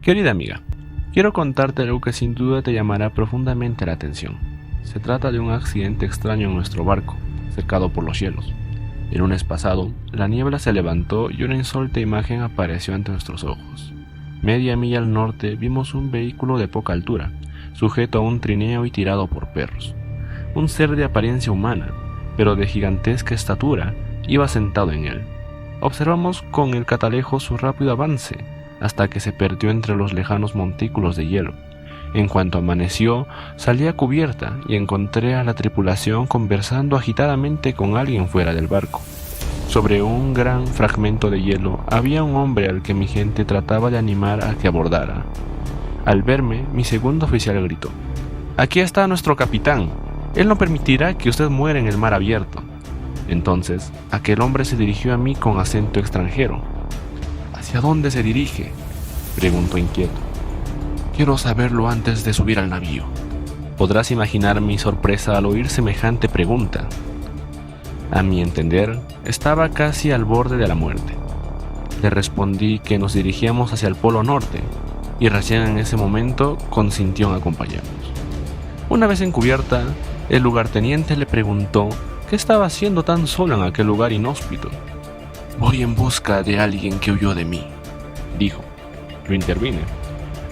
Querida amiga, quiero contarte algo que sin duda te llamará profundamente la atención. Se trata de un accidente extraño en nuestro barco, cercado por los hielos. El lunes pasado, la niebla se levantó y una insólita imagen apareció ante nuestros ojos. Media milla al norte vimos un vehículo de poca altura, sujeto a un trineo y tirado por perros. Un ser de apariencia humana, pero de gigantesca estatura, iba sentado en él. Observamos con el catalejo su rápido avance, hasta que se perdió entre los lejanos montículos de hielo. En cuanto amaneció, salí a cubierta y encontré a la tripulación conversando agitadamente con alguien fuera del barco. Sobre un gran fragmento de hielo había un hombre al que mi gente trataba de animar a que abordara. Al verme, mi segundo oficial gritó: «Aquí está nuestro capitán. Él no permitirá que usted muera en el mar abierto». Entonces, aquel hombre se dirigió a mí con acento extranjero. «¿Hacia dónde se dirige?», preguntó inquieto. «Quiero saberlo antes de subir al navío». Podrás imaginar mi sorpresa al oír semejante pregunta. A mi entender, estaba casi al borde de la muerte. Le respondí que nos dirigíamos hacia el Polo Norte, y recién en ese momento consintió en acompañarnos. Una vez en cubierta, el lugarteniente le preguntó qué estaba haciendo tan solo en aquel lugar inhóspito. «Voy en busca de alguien que huyó de mí», dijo. Yo intervine.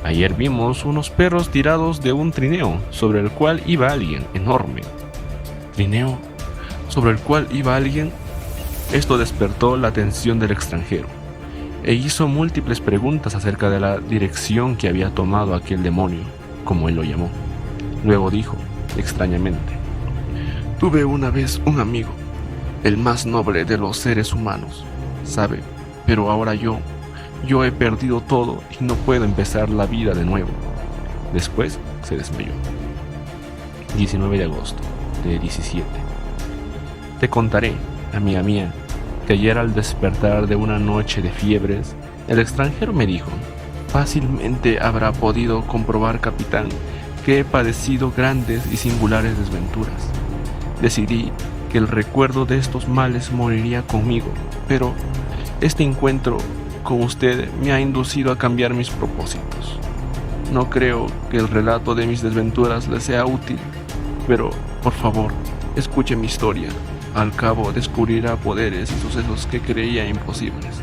«Ayer vimos unos perros tirados de un trineo sobre el cual iba alguien enorme». «¿Trineo sobre el cual iba alguien?». Esto despertó la atención del extranjero, e hizo múltiples preguntas acerca de la dirección que había tomado aquel demonio, como él lo llamó. Luego dijo, extrañamente: «Tuve una vez un amigo, el más noble de los seres humanos, ¿sabe? Pero ahora yo he perdido todo y no puedo empezar la vida de nuevo». Después se desmayó. 19 de agosto de 17. Te contaré, amiga mía, que ayer al despertar de una noche de fiebres, el extranjero me dijo: «Fácilmente habrá podido comprobar, capitán, que he padecido grandes y singulares desventuras. Decidí que el recuerdo de estos males moriría conmigo, pero este encuentro con usted me ha inducido a cambiar mis propósitos. No creo que el relato de mis desventuras le sea útil, pero, por favor, escuche mi historia. Al cabo descubrirá poderes y sucesos que creía imposibles».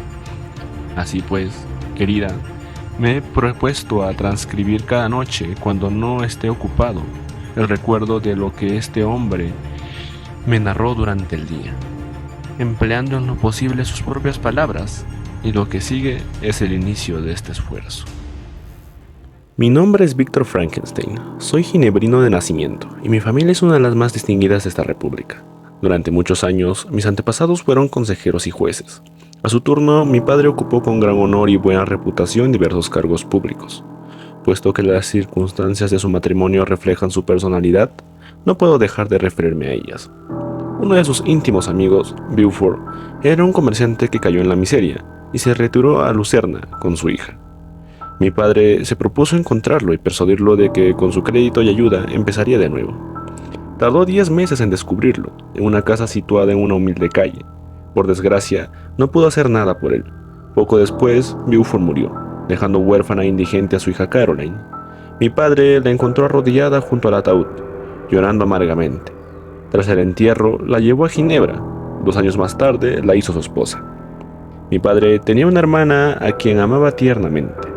Así pues, querida, me he propuesto a transcribir cada noche, cuando no esté ocupado, el recuerdo de lo que este hombre me narró durante el día, empleando en lo posible sus propias palabras, y lo que sigue es el inicio de este esfuerzo. Mi nombre es Víctor Frankenstein, soy ginebrino de nacimiento, y mi familia es una de las más distinguidas de esta república. Durante muchos años, mis antepasados fueron consejeros y jueces. A su turno, mi padre ocupó con gran honor y buena reputación diversos cargos públicos. Puesto que las circunstancias de su matrimonio reflejan su personalidad, no puedo dejar de referirme a ellas. Uno de sus íntimos amigos, Beaufort, era un comerciante que cayó en la miseria y se retiró a Lucerna con su hija. Mi padre se propuso encontrarlo y persuadirlo de que con su crédito y ayuda empezaría de nuevo. Tardó 10 meses en descubrirlo, en una casa situada en una humilde calle. Por desgracia, no pudo hacer nada por él. Poco después, Beaufort murió, dejando huérfana e indigente a su hija Caroline. Mi padre la encontró arrodillada junto al ataúd, llorando amargamente. Tras el entierro, la llevó a Ginebra. 2 años más tarde, la hizo su esposa. Mi padre tenía una hermana a quien amaba tiernamente.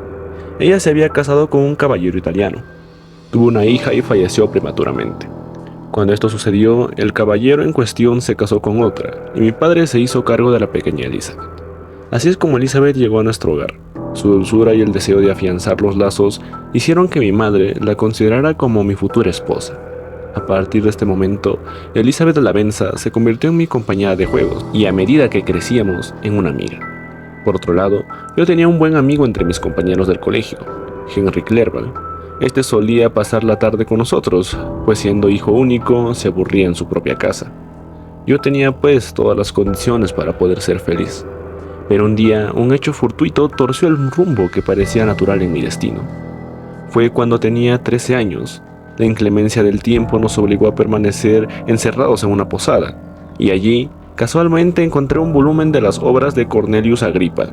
Ella se había casado con un caballero italiano. Tuvo una hija y falleció prematuramente. Cuando esto sucedió, el caballero en cuestión se casó con otra, y mi padre se hizo cargo de la pequeña Elizabeth. Así es como Elizabeth llegó a nuestro hogar. Su dulzura y el deseo de afianzar los lazos hicieron que mi madre la considerara como mi futura esposa. A partir de este momento, Elizabeth Lavenza se convirtió en mi compañera de juegos, y a medida que crecíamos, en una amiga. Por otro lado, yo tenía un buen amigo entre mis compañeros del colegio, Henry Clerval. Este solía pasar la tarde con nosotros, pues siendo hijo único, se aburría en su propia casa. Yo tenía pues todas las condiciones para poder ser feliz. Pero un día, un hecho fortuito torció el rumbo que parecía natural en mi destino. Fue cuando tenía 13 años. La inclemencia del tiempo nos obligó a permanecer encerrados en una posada, y allí, casualmente encontré un volumen de las obras de Cornelius Agripa.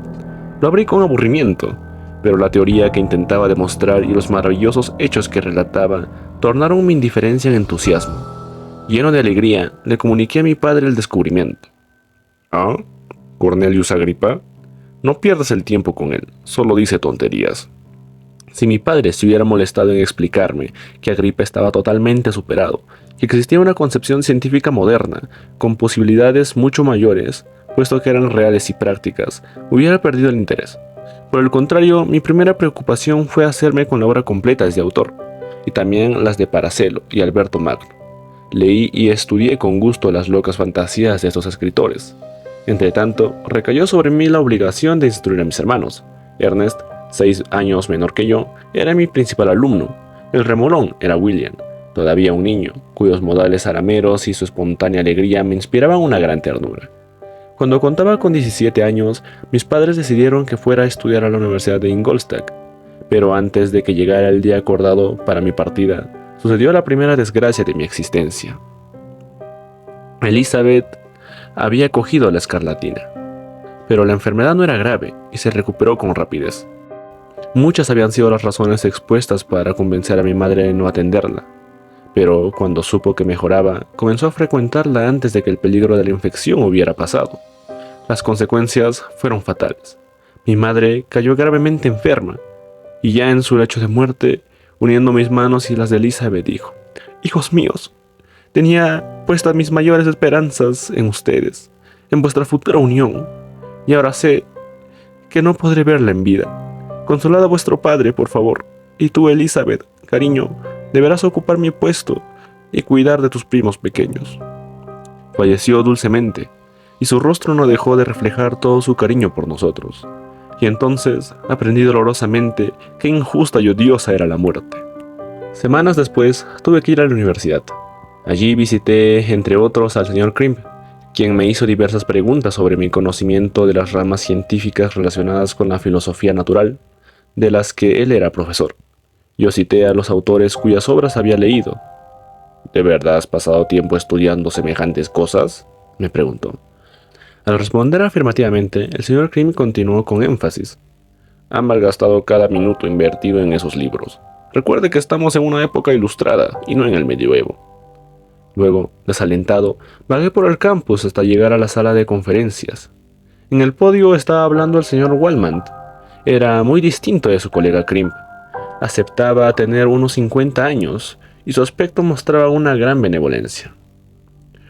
Lo abrí con aburrimiento, pero la teoría que intentaba demostrar y los maravillosos hechos que relataba tornaron mi indiferencia en entusiasmo. Lleno de alegría, le comuniqué a mi padre el descubrimiento. ¿Ah? ¿Cornelius Agripa? No pierdas el tiempo con él, solo dice tonterías. Si mi padre se hubiera molestado en explicarme que Agripa estaba totalmente superado, que existía una concepción científica moderna, con posibilidades mucho mayores, puesto que eran reales y prácticas, hubiera perdido el interés. Por el contrario, mi primera preocupación fue hacerme con la obra completa de este autor, y también las de Paracelo y Alberto Magno. Leí y estudié con gusto las locas fantasías de estos escritores. Entretanto, recayó sobre mí la obligación de instruir a mis hermanos. Ernest, 6 años menor que yo, era mi principal alumno. El remolón era William, todavía un niño, cuyos modales arameros y su espontánea alegría me inspiraban una gran ternura. Cuando contaba con 17 años, mis padres decidieron que fuera a estudiar a la Universidad de Ingolstadt, pero antes de que llegara el día acordado para mi partida, sucedió la primera desgracia de mi existencia. Elizabeth había cogido la escarlatina, pero la enfermedad no era grave y se recuperó con rapidez. Muchas habían sido las razones expuestas para convencer a mi madre de no atenderla, pero cuando supo que mejoraba, comenzó a frecuentarla antes de que el peligro de la infección hubiera pasado. Las consecuencias fueron fatales. Mi madre cayó gravemente enferma, y ya en su lecho de muerte, uniendo mis manos y las de Elizabeth, dijo: «Hijos míos, tenía puestas mis mayores esperanzas en ustedes, en vuestra futura unión, y ahora sé que no podré verla en vida. Consolad a vuestro padre, por favor, y tú, Elizabeth, cariño, deberás ocupar mi puesto y cuidar de tus primos pequeños». Falleció dulcemente, y su rostro no dejó de reflejar todo su cariño por nosotros. Y entonces aprendí dolorosamente qué injusta y odiosa era la muerte. Semanas después tuve que ir a la universidad. Allí visité, entre otros, al señor Crimp, quien me hizo diversas preguntas sobre mi conocimiento de las ramas científicas relacionadas con la filosofía natural, de las que él era profesor. Yo cité a los autores cuyas obras había leído. «¿De verdad has pasado tiempo estudiando semejantes cosas?», me preguntó. Al responder afirmativamente, el señor Crimp continuó con énfasis: «Han malgastado cada minuto invertido en esos libros. Recuerde que estamos en una época ilustrada y no en el medioevo». Luego, desalentado, vagué por el campus hasta llegar a la sala de conferencias. En el podio estaba hablando el señor Waldman. Era muy distinto de su colega Crimp. Aceptaba tener unos 50 años y su aspecto mostraba una gran benevolencia.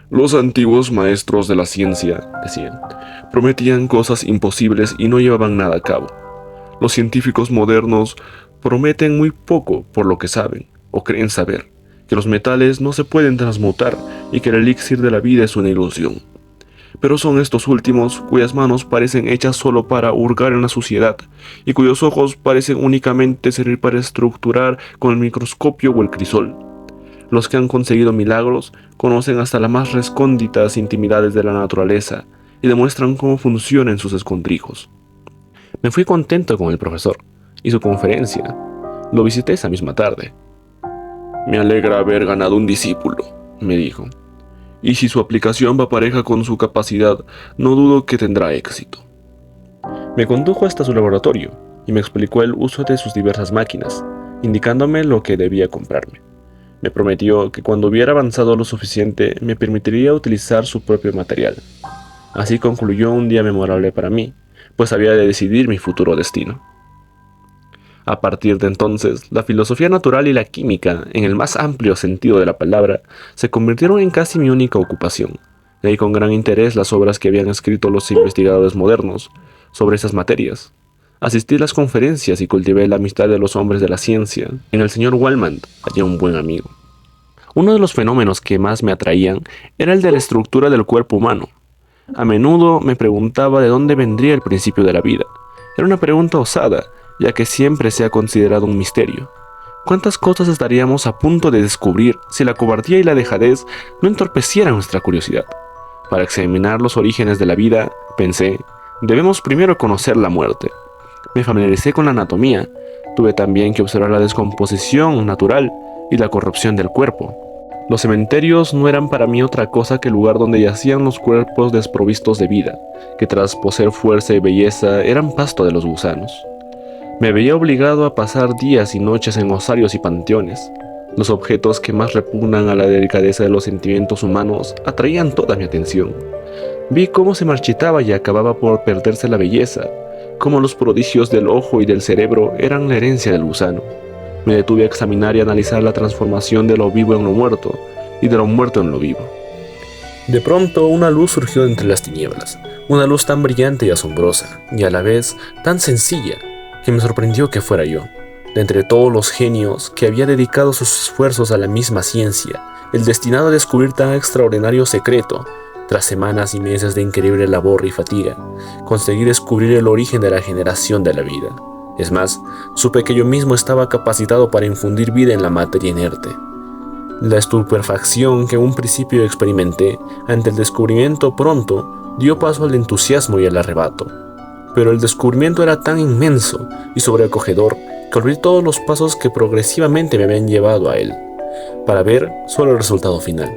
«Los antiguos maestros de la ciencia», decían, «prometían cosas imposibles y no llevaban nada a cabo. Los científicos modernos prometen muy poco por lo que saben, o creen saber, que los metales no se pueden transmutar y que el elixir de la vida es una ilusión. Pero son estos últimos cuyas manos parecen hechas solo para hurgar en la suciedad y cuyos ojos parecen únicamente servir para estructurar con el microscopio o el crisol. Los que han conseguido milagros conocen hasta las más recónditas intimidades de la naturaleza y demuestran cómo funcionan sus escondrijos». Me fui contento con el profesor y su conferencia. Lo visité esa misma tarde. «Me alegra haber ganado un discípulo», me dijo. «Y si su aplicación va pareja con su capacidad, no dudo que tendrá éxito». Me condujo hasta su laboratorio y me explicó el uso de sus diversas máquinas, indicándome lo que debía comprarme. Me prometió que cuando hubiera avanzado lo suficiente me permitiría utilizar su propio material. Así concluyó un día memorable para mí, pues había de decidir mi futuro destino. A partir de entonces, la filosofía natural y la química, en el más amplio sentido de la palabra, se convirtieron en casi mi única ocupación. Leí con gran interés las obras que habían escrito los investigadores modernos sobre esas materias. Asistí a las conferencias y cultivé la amistad de los hombres de la ciencia. En el señor Waldman hallé un buen amigo. Uno de los fenómenos que más me atraían era el de la estructura del cuerpo humano. A menudo me preguntaba de dónde vendría el principio de la vida. Era una pregunta osada, ya que siempre se ha considerado un misterio. ¿Cuántas cosas estaríamos a punto de descubrir si la cobardía y la dejadez no entorpecieran nuestra curiosidad? Para examinar los orígenes de la vida, pensé, debemos primero conocer la muerte. Me familiaricé con la anatomía. Tuve también que observar la descomposición natural y la corrupción del cuerpo. Los cementerios no eran para mí otra cosa que el lugar donde yacían los cuerpos desprovistos de vida, que tras poseer fuerza y belleza eran pasto de los gusanos. Me veía obligado a pasar días y noches en osarios y panteones. Los objetos que más repugnan a la delicadeza de los sentimientos humanos atraían toda mi atención. Vi cómo se marchitaba y acababa por perderse la belleza, cómo los prodigios del ojo y del cerebro eran la herencia del gusano. Me detuve a examinar y analizar la transformación de lo vivo en lo muerto y de lo muerto en lo vivo. De pronto una luz surgió entre las tinieblas, una luz tan brillante y asombrosa, y a la vez tan sencilla, que me sorprendió que fuera yo. De entre todos los genios que había dedicado sus esfuerzos a la misma ciencia, el destinado a descubrir tan extraordinario secreto, tras semanas y meses de increíble labor y fatiga, conseguí descubrir el origen de la generación de la vida. Es más, supe que yo mismo estaba capacitado para infundir vida en la materia inerte. La estupefacción que en un principio experimenté ante el descubrimiento pronto dio paso al entusiasmo y al arrebato. Pero el descubrimiento era tan inmenso y sobreacogedor que olvidé todos los pasos que progresivamente me habían llevado a él, para ver solo el resultado final.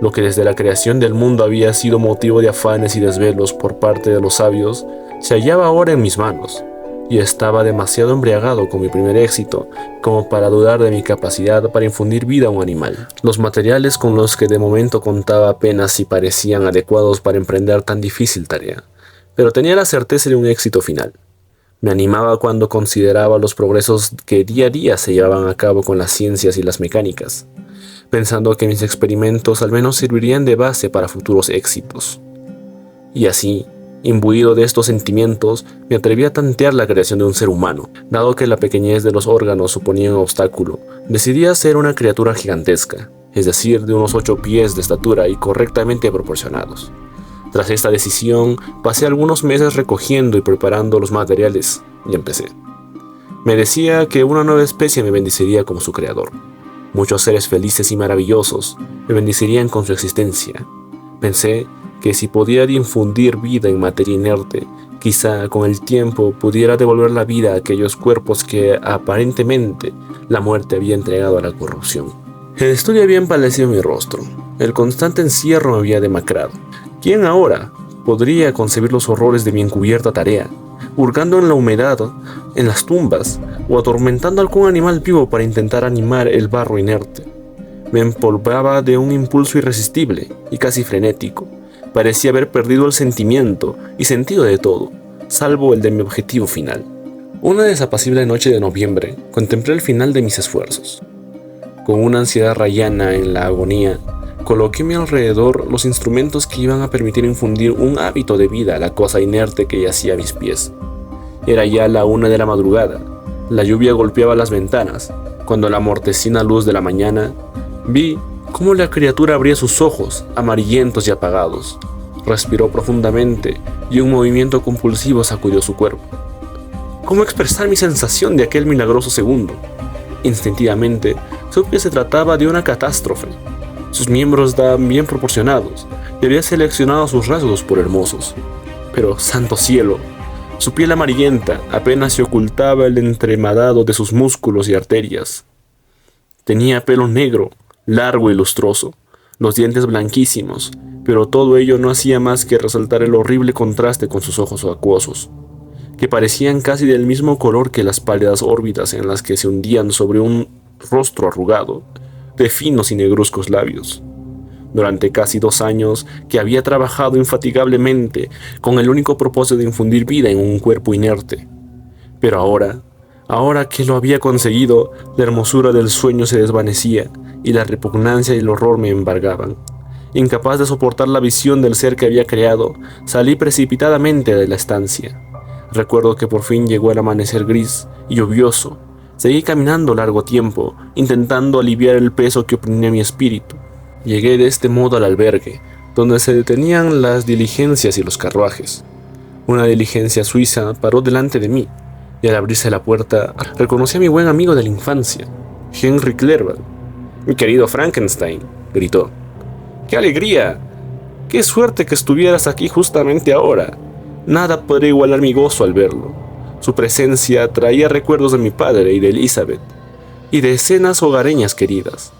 Lo que desde la creación del mundo había sido motivo de afanes y desvelos por parte de los sabios, se hallaba ahora en mis manos, y estaba demasiado embriagado con mi primer éxito como para dudar de mi capacidad para infundir vida a un animal. Los materiales con los que de momento contaba apenas si parecían adecuados para emprender tan difícil tarea, pero tenía la certeza de un éxito final. Me animaba cuando consideraba los progresos que día a día se llevaban a cabo con las ciencias y las mecánicas, pensando que mis experimentos al menos servirían de base para futuros éxitos. Y así, imbuido de estos sentimientos, me atreví a tantear la creación de un ser humano. Dado que la pequeñez de los órganos suponía un obstáculo, decidí hacer una criatura gigantesca, es decir, de unos 8 pies de estatura y correctamente proporcionados. Tras esta decisión, pasé algunos meses recogiendo y preparando los materiales, y empecé. Me decía que una nueva especie me bendeciría como su creador. Muchos seres felices y maravillosos me bendecirían con su existencia. Pensé que si podía infundir vida en materia inerte, quizá con el tiempo pudiera devolver la vida a aquellos cuerpos que aparentemente la muerte había entregado a la corrupción. El estudio había empalidecido mi rostro, el constante encierro me había demacrado. ¿Quién ahora podría concebir los horrores de mi encubierta tarea, hurgando en la humedad, en las tumbas, o atormentando a algún animal vivo para intentar animar el barro inerte? Me empolvaba de un impulso irresistible y casi frenético. Parecía haber perdido el sentimiento y sentido de todo, salvo el de mi objetivo final. Una desapacible noche de noviembre, contemplé el final de mis esfuerzos. Con una ansiedad rayana en la agonía, coloqué a mi alrededor los instrumentos que iban a permitir infundir un hábito de vida a la cosa inerte que yacía a mis pies. Era ya la 1 de la madrugada, la lluvia golpeaba las ventanas, cuando a la mortecina luz de la mañana, vi cómo la criatura abría sus ojos, amarillentos y apagados. Respiró profundamente y un movimiento compulsivo sacudió su cuerpo. ¿Cómo expresar mi sensación de aquel milagroso segundo? Instintivamente, supe que se trataba de una catástrofe. Sus miembros estaban bien proporcionados y había seleccionado sus rasgos por hermosos. Pero, santo cielo, su piel amarillenta apenas se ocultaba el entremadado de sus músculos y arterias. Tenía pelo negro, largo y lustroso, los dientes blanquísimos, pero todo ello no hacía más que resaltar el horrible contraste con sus ojos acuosos, que parecían casi del mismo color que las pálidas órbitas en las que se hundían sobre un rostro arrugado, de finos y negruzcos labios. Durante casi 2 años que había trabajado infatigablemente con el único propósito de infundir vida en un cuerpo inerte. Pero ahora que lo había conseguido, la hermosura del sueño se desvanecía y la repugnancia y el horror me embargaban. Incapaz de soportar la visión del ser que había creado, salí precipitadamente de la estancia. Recuerdo que por fin llegó el amanecer gris y lluvioso. Seguí caminando largo tiempo, intentando aliviar el peso que oprimía mi espíritu. Llegué de este modo al albergue, donde se detenían las diligencias y los carruajes. Una diligencia suiza paró delante de mí, y al abrirse la puerta, reconocí a mi buen amigo de la infancia, Henry Clerval. «Mi querido Frankenstein», gritó. «¡Qué alegría! ¡Qué suerte que estuvieras aquí justamente ahora! Nada podría igualar mi gozo al verlo». Su presencia traía recuerdos de mi padre y de Elizabeth, y de escenas hogareñas queridas.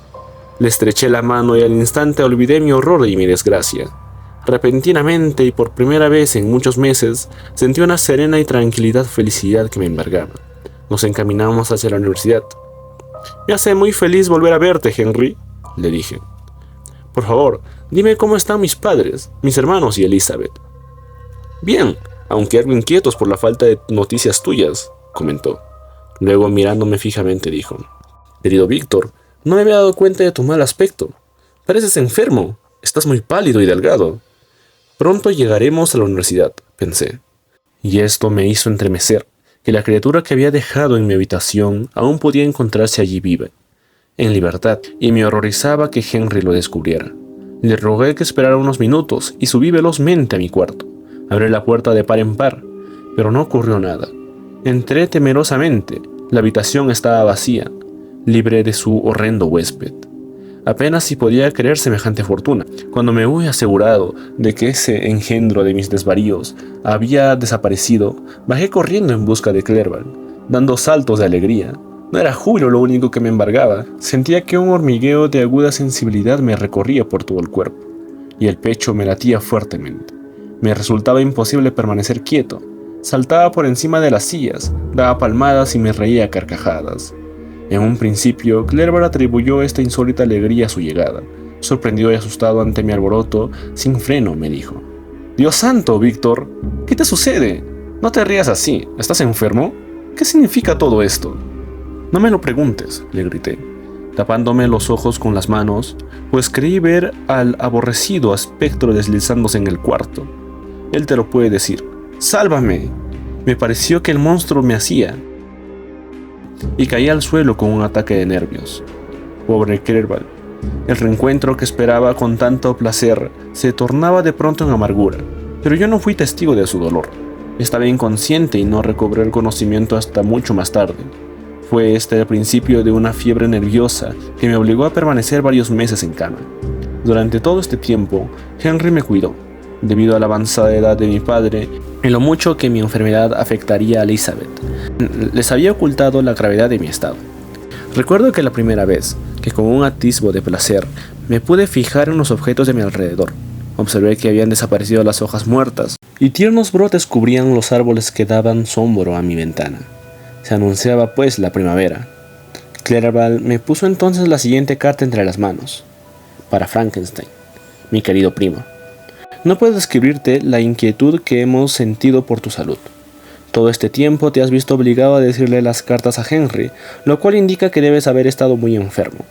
Le estreché la mano y al instante olvidé mi horror y mi desgracia. Repentinamente y por primera vez en muchos meses, sentí una serena y tranquilidad felicidad que me embargaba. Nos encaminamos hacia la universidad. Me hace muy feliz volver a verte, Henry, le dije. Por favor, dime cómo están mis padres, mis hermanos y Elizabeth. Bien, aunque algo inquietos por la falta de noticias tuyas, comentó. Luego, mirándome fijamente, dijo: Querido Víctor, no me había dado cuenta de tu mal aspecto. Pareces enfermo, estás muy pálido y delgado. Pronto llegaremos a la universidad, pensé. Y esto me hizo entremecer, que la criatura que había dejado en mi habitación aún podía encontrarse allí viva, en libertad, y me horrorizaba que Henry lo descubriera. Le rogué que esperara unos minutos y subí velozmente a mi cuarto. Abrí la puerta de par en par, pero no ocurrió nada. Entré temerosamente. La habitación estaba vacía, libre de su horrendo huésped. Apenas si podía creer semejante fortuna. Cuando me hube asegurado de que ese engendro de mis desvaríos había desaparecido, bajé corriendo en busca de Clerval, dando saltos de alegría. No era júbilo lo único que me embargaba. Sentía que un hormigueo de aguda sensibilidad me recorría por todo el cuerpo, y el pecho me latía fuertemente. Me resultaba imposible permanecer quieto. Saltaba por encima de las sillas, daba palmadas y me reía a carcajadas. En un principio, Clerval atribuyó esta insólita alegría a su llegada. Sorprendido y asustado ante mi alboroto, sin freno me dijo: «Dios santo, Víctor, ¿qué te sucede? No te rías así, ¿estás enfermo? ¿Qué significa todo esto?» «No me lo preguntes», le grité, tapándome los ojos con las manos, pues creí ver al aborrecido espectro deslizándose en el cuarto. Él te lo puede decir. «¡Sálvame!». Me pareció que el monstruo me hacía, y caí al suelo con un ataque de nervios. Pobre Clerval. El reencuentro que esperaba con tanto placer se tornaba de pronto en amargura, pero yo no fui testigo de su dolor. Estaba inconsciente y no recobré el conocimiento hasta mucho más tarde. Fue este el principio de una fiebre nerviosa que me obligó a permanecer varios meses en cama. Durante todo este tiempo, Henry me cuidó, debido a la avanzada edad de mi padre y lo mucho que mi enfermedad afectaría a Elizabeth. Les había ocultado la gravedad de mi estado. Recuerdo que la primera vez que con un atisbo de placer me pude fijar en los objetos de mi alrededor, observé que habían desaparecido las hojas muertas y tiernos brotes cubrían los árboles que daban sombra a mi ventana. Se anunciaba pues la primavera. Clerval me puso entonces la siguiente carta entre las manos. Para Frankenstein, mi querido primo. No puedo describirte la inquietud que hemos sentido por tu salud. Todo este tiempo te has visto obligado a decirle las cartas a Henry, lo cual indica que debes haber estado muy enfermo.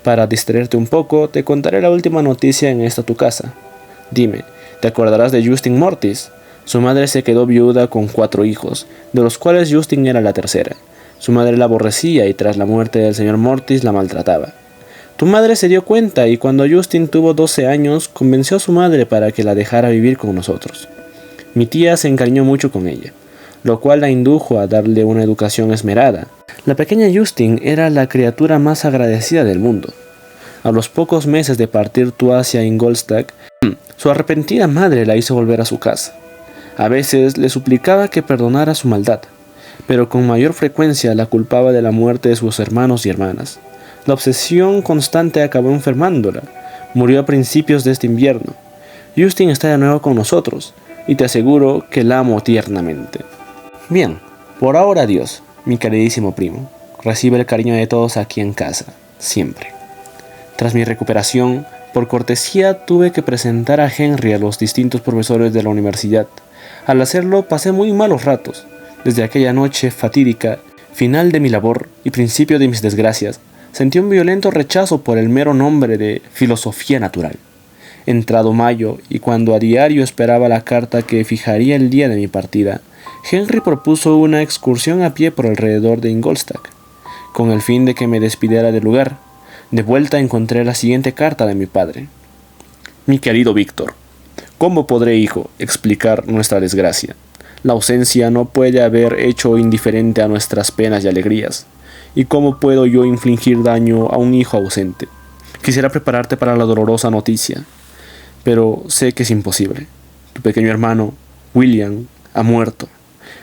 Para distraerte un poco, te contaré la última noticia en esta tu casa. Dime, ¿te acordarás de Justin Mortis? Su madre se quedó viuda con 4 hijos, de los cuales Justin era la tercera. Su madre la aborrecía y tras la muerte del señor Mortis la maltrataba. Tu madre se dio cuenta y cuando Justin tuvo 12 años, convenció a su madre para que la dejara vivir con nosotros. Mi tía se encariñó mucho con ella, lo cual la indujo a darle una educación esmerada. La pequeña Justin era la criatura más agradecida del mundo. A los pocos meses de partir tú hacia Ingolstadt, su arrepentida madre la hizo volver a su casa. A veces le suplicaba que perdonara su maldad, pero con mayor frecuencia la culpaba de la muerte de sus hermanos y hermanas. La obsesión constante acabó enfermándola. Murió a principios de este invierno. Justin está de nuevo con nosotros, y te aseguro que la amo tiernamente. Bien, por ahora adiós, mi queridísimo primo. Recibe el cariño de todos aquí en casa, siempre. Tras mi recuperación, por cortesía tuve que presentar a Henry a los distintos profesores de la universidad. Al hacerlo pasé muy malos ratos. Desde aquella noche fatídica, final de mi labor y principio de mis desgracias, sentí un violento rechazo por el mero nombre de filosofía natural. Entrado mayo, y cuando a diario esperaba la carta que fijaría el día de mi partida, Henry propuso una excursión a pie por alrededor de Ingolstadt, con el fin de que me despidiera del lugar. De vuelta encontré la siguiente carta de mi padre. Mi querido Víctor, ¿cómo podré, hijo, explicar nuestra desgracia? La ausencia no puede haber hecho indiferente a nuestras penas y alegrías. ¿Y cómo puedo yo infligir daño a un hijo ausente? Quisiera prepararte para la dolorosa noticia, pero sé que es imposible. Tu pequeño hermano, William, ha muerto.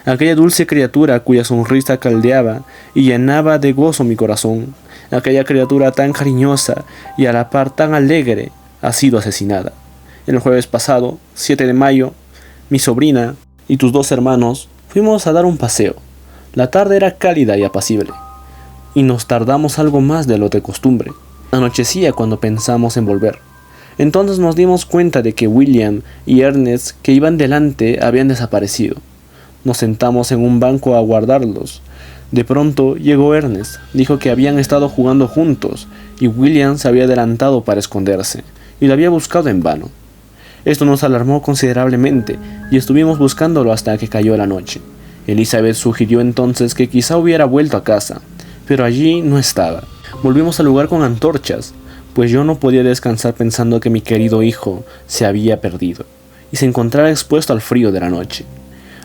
Aquella dulce criatura cuya sonrisa caldeaba y llenaba de gozo mi corazón, aquella criatura tan cariñosa y a la par tan alegre, ha sido asesinada. El jueves pasado, 7 de mayo, mi sobrina y tus 2 hermanos fuimos a dar un paseo. La tarde era cálida y apacible, y nos tardamos algo más de lo de costumbre. Anochecía cuando pensamos en volver. Entonces nos dimos cuenta de que William y Ernest, que iban delante, habían desaparecido. Nos sentamos en un banco a aguardarlos. De pronto llegó Ernest, dijo que habían estado jugando juntos, y William se había adelantado para esconderse, y lo había buscado en vano. Esto nos alarmó considerablemente, y estuvimos buscándolo hasta que cayó la noche. Elizabeth sugirió entonces que quizá hubiera vuelto a casa, pero allí no estaba. Volvimos al lugar con antorchas, pues yo no podía descansar pensando que mi querido hijo se había perdido, y se encontraba expuesto al frío de la noche.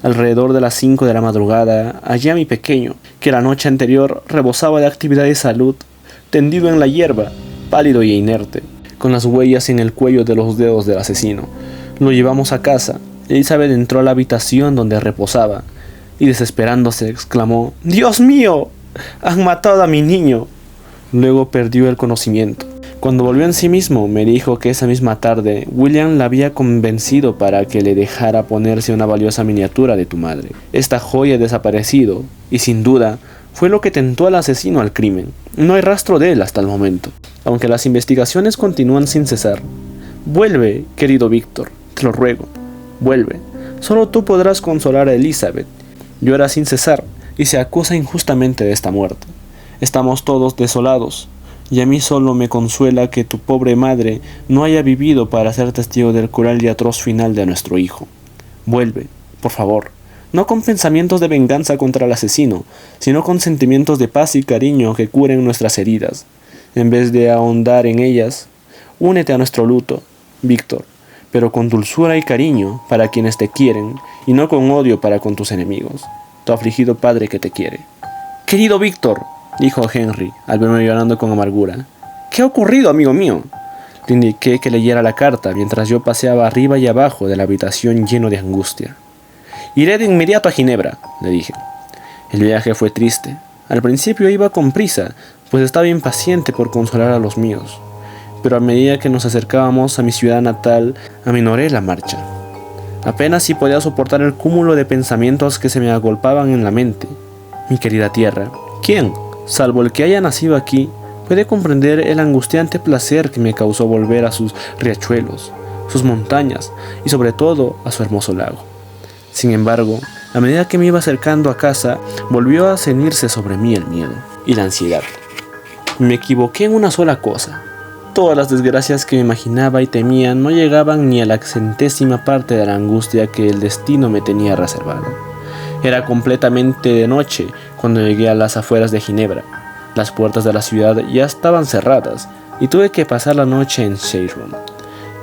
Alrededor de las 5 de la madrugada, hallé a mi pequeño, que la noche anterior rebosaba de actividad y salud, tendido en la hierba, pálido y inerte, con las huellas en el cuello de los dedos del asesino. Lo llevamos a casa. Elizabeth entró a la habitación donde reposaba, y desesperándose exclamó: «¡Dios mío! ¡Han matado a mi niño!». Luego perdió el conocimiento. Cuando volvió en sí mismo, me dijo que esa misma tarde William la había convencido para que le dejara ponerse una valiosa miniatura de tu madre. Esta joya ha desaparecido, y sin duda fue lo que tentó al asesino al crimen. No hay rastro de él hasta el momento, aunque las investigaciones continúan sin cesar. Vuelve, querido Víctor, te lo ruego, vuelve. Solo tú podrás consolar a Elizabeth. Llora sin cesar y se acusa injustamente de esta muerte. Estamos todos desolados, y a mí solo me consuela que tu pobre madre no haya vivido para ser testigo del cruel y atroz final de nuestro hijo. Vuelve, por favor, no con pensamientos de venganza contra el asesino, sino con sentimientos de paz y cariño que curen nuestras heridas. En vez de ahondar en ellas, únete a nuestro luto, Víctor, pero con dulzura y cariño para quienes te quieren, y no con odio para con tus enemigos. Tu afligido padre que te quiere. «Querido Víctor», dijo Henry, al verme llorando con amargura, «¿qué ha ocurrido, amigo mío?». Le indiqué que leyera la carta mientras yo paseaba arriba y abajo de la habitación lleno de angustia. «Iré de inmediato a Ginebra», le dije. El viaje fue triste. Al principio iba con prisa, pues estaba impaciente por consolar a los míos. Pero a medida que nos acercábamos a mi ciudad natal, aminoré la marcha. Apenas si podía soportar el cúmulo de pensamientos que se me agolpaban en la mente. Mi querida tierra, ¿quién, salvo el que haya nacido aquí, puede comprender el angustiante placer que me causó volver a sus riachuelos, sus montañas y sobre todo a su hermoso lago? Sin embargo, a medida que me iba acercando a casa, volvió a cenirse sobre mí el miedo y la ansiedad. Me equivoqué en una sola cosa. Todas las desgracias que me imaginaba y temía no llegaban ni a la centésima parte de la angustia que el destino me tenía reservada. Era completamente de noche cuando llegué a las afueras de Ginebra. Las puertas de la ciudad ya estaban cerradas y tuve que pasar la noche en Cheyron.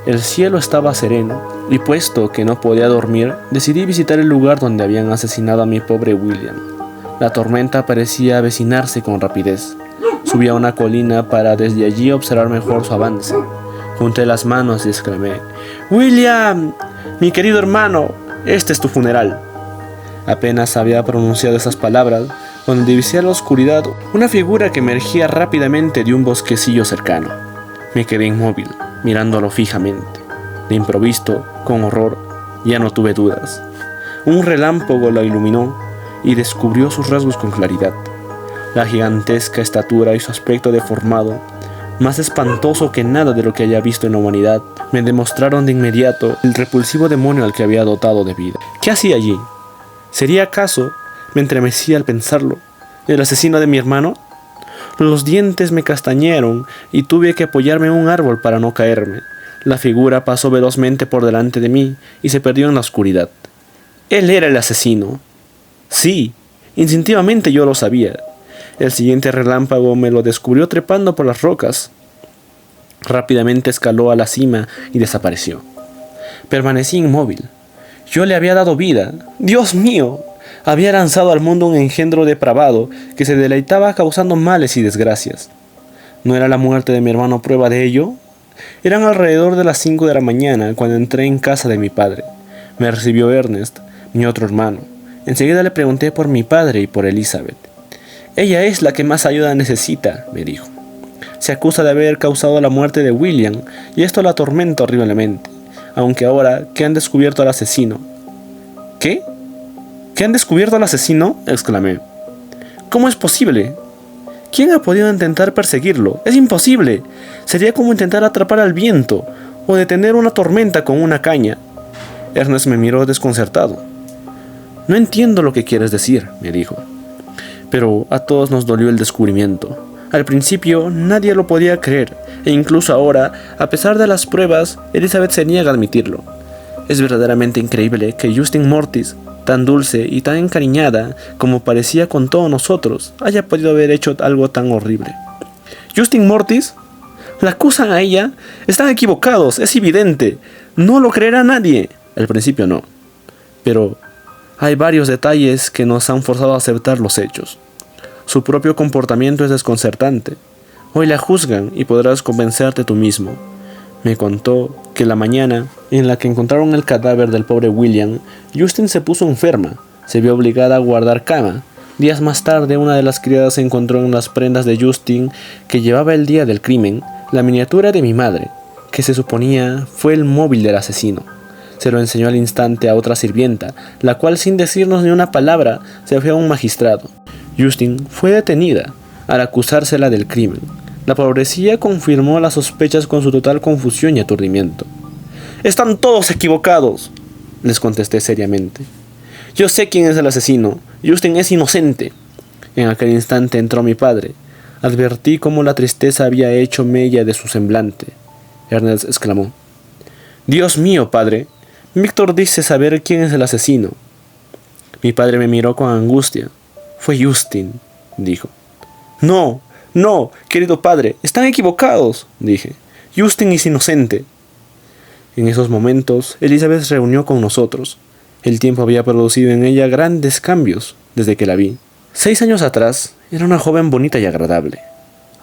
El cielo estaba sereno y puesto que no podía dormir, decidí visitar el lugar donde habían asesinado a mi pobre William. La tormenta parecía avecinarse con rapidez. Subí a una colina para desde allí observar mejor su avance. Junté las manos y exclamé: «¡William! Mi querido hermano, este es tu funeral». Apenas había pronunciado esas palabras, cuando divisé a la oscuridad una figura que emergía rápidamente de un bosquecillo cercano. Me quedé inmóvil, mirándolo fijamente. De improviso, con horror, ya no tuve dudas. Un relámpago lo iluminó y descubrió sus rasgos con claridad. La gigantesca estatura y su aspecto deformado, más espantoso que nada de lo que haya visto en la humanidad, me demostraron de inmediato el repulsivo demonio al que había dotado de vida. ¿Qué hacía allí? ¿Sería acaso, me entremecí al pensarlo, el asesino de mi hermano? Los dientes me castañearon y tuve que apoyarme en un árbol para no caerme. La figura pasó velozmente por delante de mí y se perdió en la oscuridad. Él era el asesino. Sí, instintivamente yo lo sabía. El siguiente relámpago me lo descubrió trepando por las rocas. Rápidamente escaló a la cima y desapareció. Permanecí inmóvil. Yo le había dado vida. ¡Dios mío! Había lanzado al mundo un engendro depravado que se deleitaba causando males y desgracias. ¿No era la muerte de mi hermano prueba de ello? Eran alrededor de las 5 de la mañana cuando entré en casa de mi padre. Me recibió Ernest, mi otro hermano. Enseguida le pregunté por mi padre y por Elizabeth. «Ella es la que más ayuda necesita», me dijo. «Se acusa de haber causado la muerte de William y esto la atormenta horriblemente, aunque ahora que han descubierto al asesino». «¿Qué? ¿Que han descubierto al asesino?», exclamé. ¿Cómo es posible? ¿Quién ha podido intentar perseguirlo? Es imposible. Sería como intentar atrapar al viento o detener una tormenta con una caña. Ernest me miró desconcertado. No entiendo lo que quieres decir, me dijo. Pero a todos nos dolió el descubrimiento. Al principio nadie lo podía creer, e incluso ahora, a pesar de las pruebas, Elizabeth se niega a admitirlo. Es verdaderamente increíble que Justin Mortis, tan dulce y tan encariñada como parecía con todos nosotros, haya podido haber hecho algo tan horrible. ¿Justin Mortis? ¿La acusan a ella? Están equivocados, es evidente. No lo creerá nadie. Al principio no. Pero hay varios detalles que nos han forzado a aceptar los hechos. Su propio comportamiento es desconcertante. Hoy la juzgan y podrás convencerte tú mismo. Me contó que la mañana en la que encontraron el cadáver del pobre William, Justin se puso enferma. Se vio obligada a guardar cama. Días más tarde, una de las criadas encontró en las prendas de Justin, que llevaba el día del crimen, la miniatura de mi madre, que se suponía fue el móvil del asesino. Se lo enseñó al instante a otra sirvienta, la cual sin decirnos ni una palabra se fue a un magistrado. Justin fue detenida al acusársela del crimen. La pobrecilla confirmó las sospechas con su total confusión y aturdimiento. «Están todos equivocados», les contesté seriamente. «Yo sé quién es el asesino. Justin es inocente». En aquel instante entró mi padre. Advertí cómo la tristeza había hecho mella de su semblante. Ernest exclamó: «Dios mío, padre, Víctor dice saber quién es el asesino». Mi padre me miró con angustia. «Fue Justin», dijo. «No, no, querido padre, están equivocados», dije. «Justin es inocente». En esos momentos, Elizabeth se reunió con nosotros. El tiempo había producido en ella grandes cambios desde que la vi. 6 años atrás, era una joven bonita y agradable.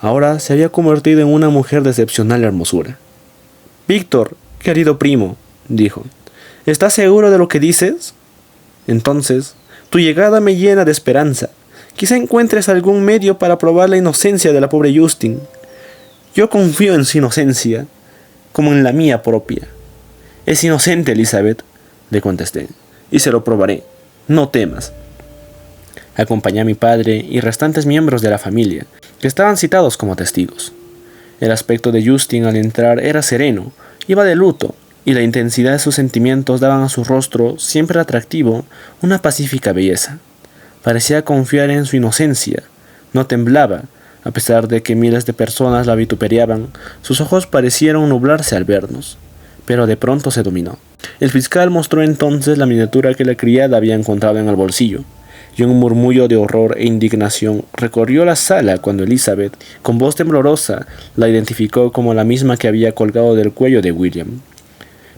Ahora se había convertido en una mujer de excepcional hermosura. «Víctor, querido primo», dijo, «¿estás seguro de lo que dices? Entonces, tu llegada me llena de esperanza. Quizá encuentres algún medio para probar la inocencia de la pobre Justin. Yo confío en su inocencia, como en la mía propia». «Es inocente, Elizabeth», le contesté, «y se lo probaré. No temas». Acompañé a mi padre y restantes miembros de la familia, que estaban citados como testigos. El aspecto de Justin al entrar era sereno, iba de luto, y la intensidad de sus sentimientos daban a su rostro, siempre atractivo, una pacífica belleza. Parecía confiar en su inocencia, no temblaba, a pesar de que miles de personas la vituperiaban. Sus ojos parecieron nublarse al vernos, pero de pronto se dominó. El fiscal mostró entonces la miniatura que la criada había encontrado en el bolsillo, y un murmullo de horror e indignación recorrió la sala cuando Elizabeth, con voz temblorosa, la identificó como la misma que había colgado del cuello de William.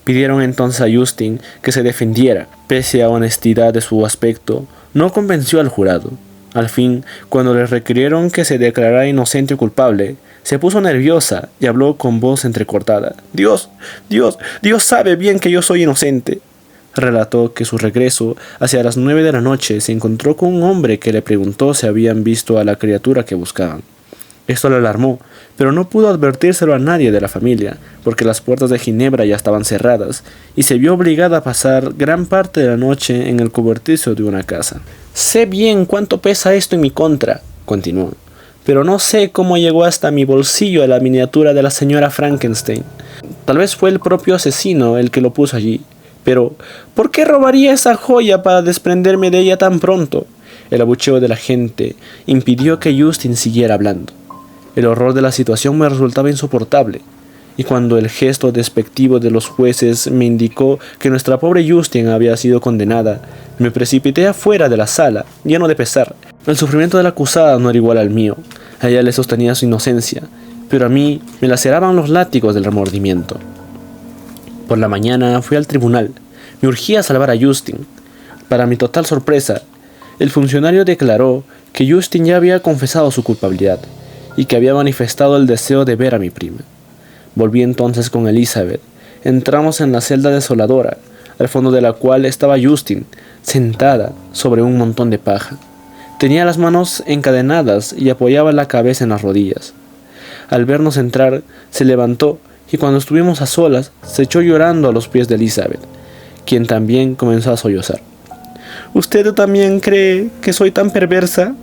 Pidieron entonces a Justin que se defendiera. Pese a la honestidad de su aspecto, no convenció al jurado. Al fin, cuando le requirieron que se declarara inocente o culpable, se puso nerviosa y habló con voz entrecortada. Dios sabe bien que yo soy inocente». Relató que su regreso, hacia las 9 de la noche, se encontró con un hombre que le preguntó si habían visto a la criatura que buscaban. Esto le alarmó, pero no pudo advertírselo a nadie de la familia, porque las puertas de Ginebra ya estaban cerradas, y se vio obligada a pasar gran parte de la noche en el cobertizo de una casa. «Sé bien cuánto pesa esto en mi contra», continuó, «pero no sé cómo llegó hasta mi bolsillo la miniatura de la señora Frankenstein. Tal vez fue el propio asesino el que lo puso allí. Pero, ¿por qué robaría esa joya para desprenderme de ella tan pronto?». El abucheo de la gente impidió que Justin siguiera hablando. El horror de la situación me resultaba insoportable, y cuando el gesto despectivo de los jueces me indicó que nuestra pobre Justin había sido condenada, me precipité afuera de la sala, lleno de pesar. El sufrimiento de la acusada no era igual al mío. A ella le sostenía su inocencia, pero a mí me laceraban los látigos del remordimiento. Por la mañana fui al tribunal. Me urgía salvar a Justin. Para mi total sorpresa, el funcionario declaró que Justin ya había confesado su culpabilidad y que había manifestado el deseo de ver a mi prima. Volví entonces con Elizabeth. Entramos en la celda desoladora, al fondo de la cual estaba Justin, sentada sobre un montón de paja. Tenía las manos encadenadas y apoyaba la cabeza en las rodillas. Al vernos entrar, se levantó y cuando estuvimos a solas, se echó llorando a los pies de Elizabeth, quien también comenzó a sollozar. «¿Usted también cree que soy tan perversa?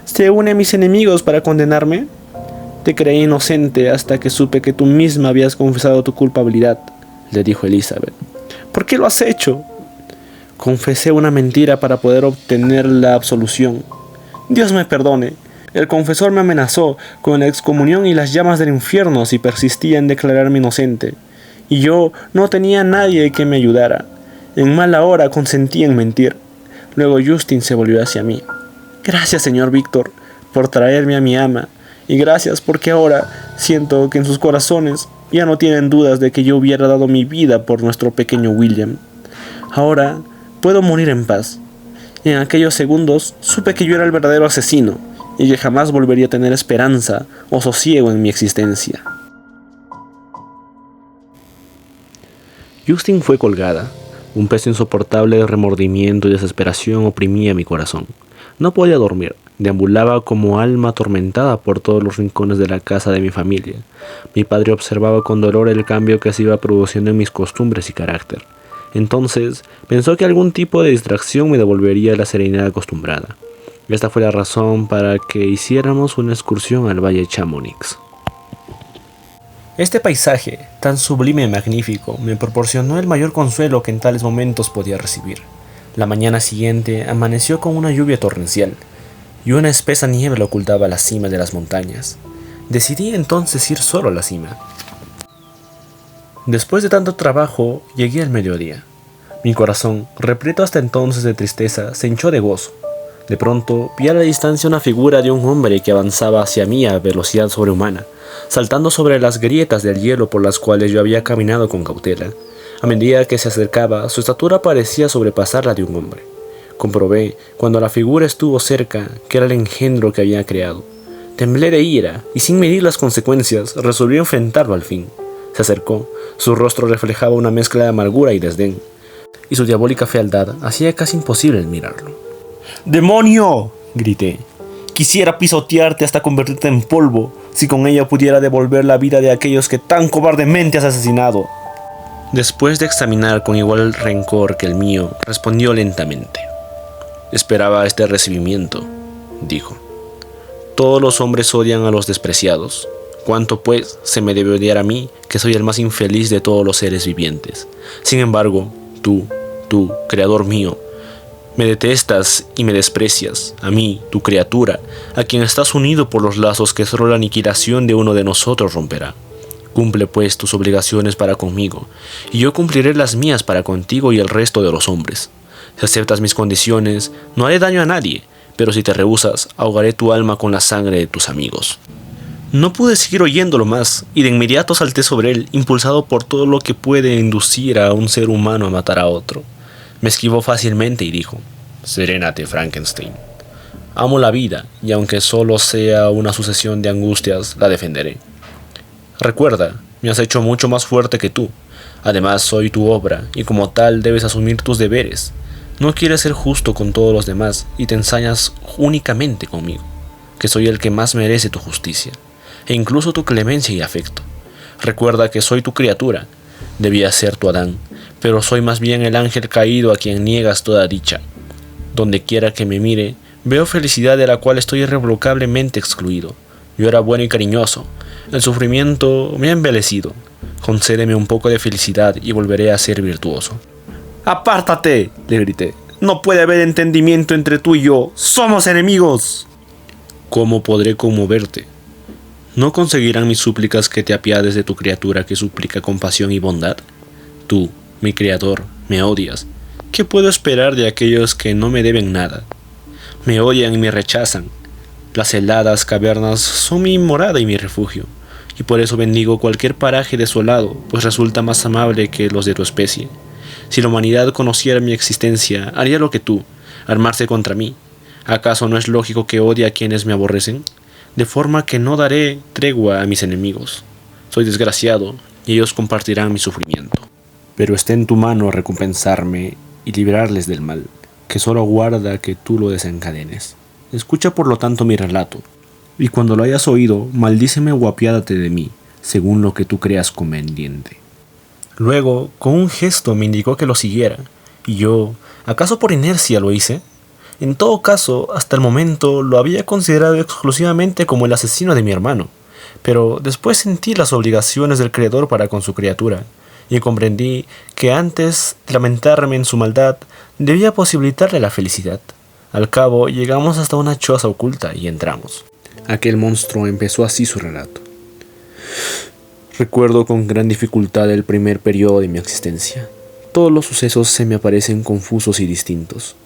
¿Se une a mis enemigos para condenarme? Te creí inocente hasta que supe que tú misma habías confesado tu culpabilidad, le dijo Elizabeth. ¿Por qué lo has hecho? Confesé una mentira para poder obtener la absolución. Dios me perdone. El confesor me amenazó con la excomunión y las llamas del infierno si persistía en declararme inocente. Y yo no tenía a nadie que me ayudara. En mala hora consentí en mentir. Luego Justin se volvió hacia mí. Gracias, señor Víctor, por traerme a mi ama. Y gracias porque ahora siento que en sus corazones ya no tienen dudas de que yo hubiera dado mi vida por nuestro pequeño William. Ahora puedo morir en paz. En aquellos segundos supe que yo era el verdadero asesino y que jamás volvería a tener esperanza o sosiego en mi existencia. Justin fue colgada. Un peso insoportable de remordimiento y desesperación oprimía mi corazón. No podía dormir. Deambulaba como alma atormentada por todos los rincones de la casa de mi familia. Mi padre observaba con dolor el cambio que se iba produciendo en mis costumbres y carácter. Entonces pensó que algún tipo de distracción me devolvería la serenidad acostumbrada. Esta fue la razón para que hiciéramos una excursión al Valle Chamonix. Este paisaje, tan sublime y magnífico, me proporcionó el mayor consuelo que en tales momentos podía recibir. La mañana siguiente amaneció con una lluvia torrencial, y una espesa niebla ocultaba la cima de las montañas. Decidí entonces ir solo a la cima. Después de tanto trabajo, llegué al mediodía. Mi corazón, repleto hasta entonces de tristeza, se hinchó de gozo. De pronto, vi a la distancia una figura de un hombre que avanzaba hacia mí a velocidad sobrehumana, saltando sobre las grietas del hielo por las cuales yo había caminado con cautela. A medida que se acercaba, su estatura parecía sobrepasar la de un hombre. Comprobé, cuando la figura estuvo cerca, que era el engendro que había creado. Temblé de ira, y sin medir las consecuencias, resolví enfrentarlo al fin. Se acercó, su rostro reflejaba una mezcla de amargura y desdén, y su diabólica fealdad hacía casi imposible el mirarlo. ¡Demonio!, grité. Quisiera pisotearte hasta convertirte en polvo, si con ella pudiera devolver la vida de aquellos que tan cobardemente has asesinado. Después de examinar con igual rencor que el mío, respondió lentamente. Esperaba este recibimiento, dijo. Todos los hombres odian a los despreciados. ¿Cuánto, pues, se me debe odiar a mí, que soy el más infeliz de todos los seres vivientes? Sin embargo, tú, creador mío, me detestas y me desprecias, a mí, tu criatura, a quien estás unido por los lazos que solo la aniquilación de uno de nosotros romperá. Cumple pues tus obligaciones para conmigo, y yo cumpliré las mías para contigo y el resto de los hombres. Si aceptas mis condiciones, no haré daño a nadie, pero si te rehusas, ahogaré tu alma con la sangre de tus amigos. No pude seguir oyéndolo más, y de inmediato salté sobre él, impulsado por todo lo que puede inducir a un ser humano a matar a otro. Me esquivó fácilmente y dijo: «Serénate, Frankenstein. Amo la vida, y aunque solo sea una sucesión de angustias, la defenderé. Recuerda, me has hecho mucho más fuerte que tú. Además, soy tu obra, y como tal debes asumir tus deberes. No quieres ser justo con todos los demás, y te ensañas únicamente conmigo, que soy el que más merece tu justicia, e incluso tu clemencia y afecto. Recuerda que soy tu criatura, debía ser tu Adán, pero soy más bien el ángel caído a quien niegas toda dicha. Donde quiera que me mire, veo felicidad de la cual estoy irrevocablemente excluido. Yo era bueno y cariñoso. El sufrimiento me ha embelecido. Concédeme un poco de felicidad y volveré a ser virtuoso». «¡Apártate!», le grité. «No puede haber entendimiento entre tú y yo. ¡Somos enemigos!». «¿Cómo podré conmoverte? ¿No conseguirán mis súplicas que te apiades de tu criatura que suplica compasión y bondad? Tú, mi criador, me odias. ¿Qué puedo esperar de aquellos que no me deben nada? Me odian y me rechazan. Las heladas cavernas son mi morada y mi refugio, y por eso bendigo cualquier paraje desolado, pues resulta más amable que los de tu especie. Si la humanidad conociera mi existencia, haría lo que tú, armarse contra mí. ¿Acaso no es lógico que odie a quienes me aborrecen? De forma que no daré tregua a mis enemigos. Soy desgraciado, y ellos compartirán mi sufrimiento. Pero está en tu mano recompensarme y librarles del mal, que solo aguarda que tú lo desencadenes. Escucha por lo tanto mi relato, y cuando lo hayas oído, maldíceme o apiádate de mí, según lo que tú creas conveniente». Luego, con un gesto me indicó que lo siguiera, y yo, ¿acaso por inercia lo hice? En todo caso, hasta el momento lo había considerado exclusivamente como el asesino de mi hermano, pero después sentí las obligaciones del Creador para con su criatura, y comprendí que antes de lamentarme en su maldad, debía posibilitarle la felicidad. Al cabo, llegamos hasta una choza oculta y entramos. Aquel monstruo empezó así su relato. Recuerdo con gran dificultad el primer periodo de mi existencia. Todos los sucesos se me aparecen confusos y distintos.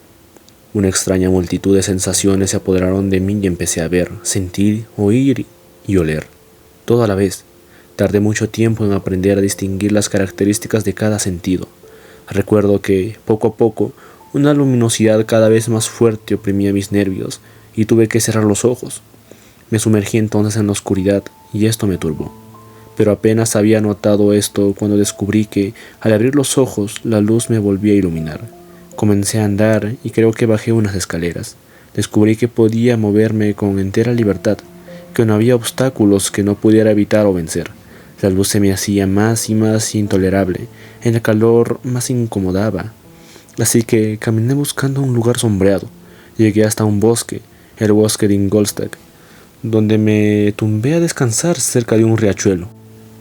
Una extraña multitud de sensaciones se apoderaron de mí y empecé a ver, sentir, oír y oler, todo a la vez. Tardé mucho tiempo en aprender a distinguir las características de cada sentido. Recuerdo que, poco a poco, una luminosidad cada vez más fuerte oprimía mis nervios y tuve que cerrar los ojos. Me sumergí entonces en la oscuridad y esto me turbó. Pero apenas había notado esto cuando descubrí que, al abrir los ojos, la luz me volvía a iluminar. Comencé a andar y creo que bajé unas escaleras. Descubrí que podía moverme con entera libertad, que no había obstáculos que no pudiera evitar o vencer. La luz se me hacía más y más intolerable, el calor más incomodaba. Así que caminé buscando un lugar sombreado. Llegué hasta un bosque, el bosque de Ingolstadt, donde me tumbé a descansar cerca de un riachuelo,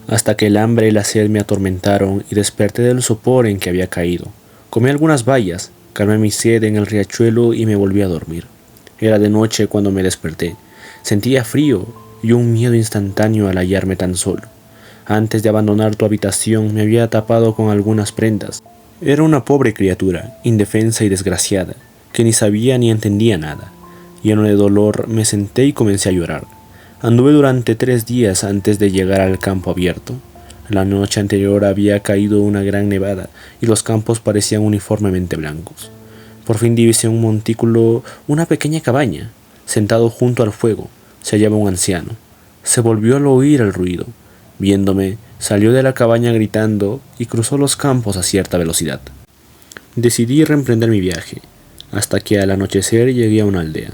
hasta que el hambre y la sed me atormentaron y desperté del sopor en que había caído. Comí algunas bayas, calmé mi sed en el riachuelo y me volví a dormir. Era de noche cuando me desperté. Sentía frío y un miedo instantáneo al hallarme tan solo. Antes de abandonar tu habitación me había tapado con algunas prendas. Era una pobre criatura, indefensa y desgraciada, que ni sabía ni entendía nada. Lleno de dolor me senté y comencé a llorar. Anduve durante 3 días antes de llegar al campo abierto. La noche anterior había caído una gran nevada y los campos parecían uniformemente blancos. Por fin divisé un montículo, una pequeña cabaña. Sentado junto al fuego, se hallaba un anciano. Se volvió al oír el ruido. Viéndome, salió de la cabaña gritando y cruzó los campos a cierta velocidad. Decidí reemprender mi viaje, hasta que al anochecer llegué a una aldea.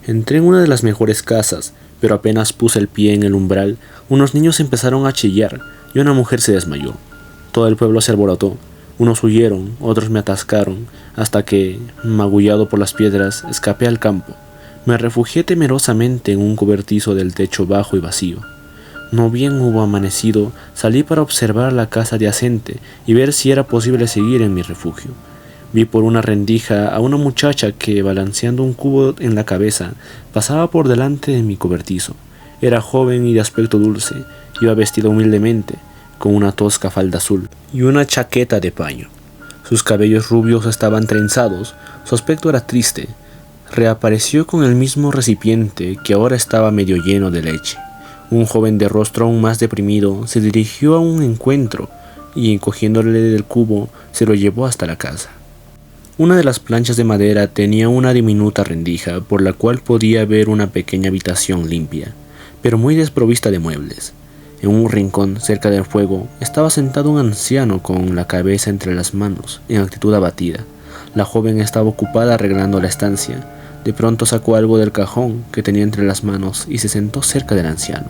Entré en una de las mejores casas, pero apenas puse el pie en el umbral, unos niños empezaron a chillar y una mujer se desmayó. Todo el pueblo se alborotó. Unos huyeron, otros me atascaron, hasta que, magullado por las piedras, escapé al campo. Me refugié temerosamente en un cobertizo del techo bajo y vacío. No bien hubo amanecido, salí para observar la casa adyacente y ver si era posible seguir en mi refugio. Vi por una rendija a una muchacha que, balanceando un cubo en la cabeza, pasaba por delante de mi cobertizo. Era joven y de aspecto dulce, iba vestida humildemente, con una tosca falda azul y una chaqueta de paño. Sus cabellos rubios estaban trenzados, su aspecto era triste. Reapareció con el mismo recipiente que ahora estaba medio lleno de leche. Un joven de rostro aún más deprimido se dirigió a un encuentro y, cogiéndole del cubo, se lo llevó hasta la casa. Una de las planchas de madera tenía una diminuta rendija por la cual podía ver una pequeña habitación limpia, pero muy desprovista de muebles. En un rincón cerca del fuego estaba sentado un anciano con la cabeza entre las manos, en actitud abatida. La joven estaba ocupada arreglando la estancia. De pronto sacó algo del cajón que tenía entre las manos y se sentó cerca del anciano,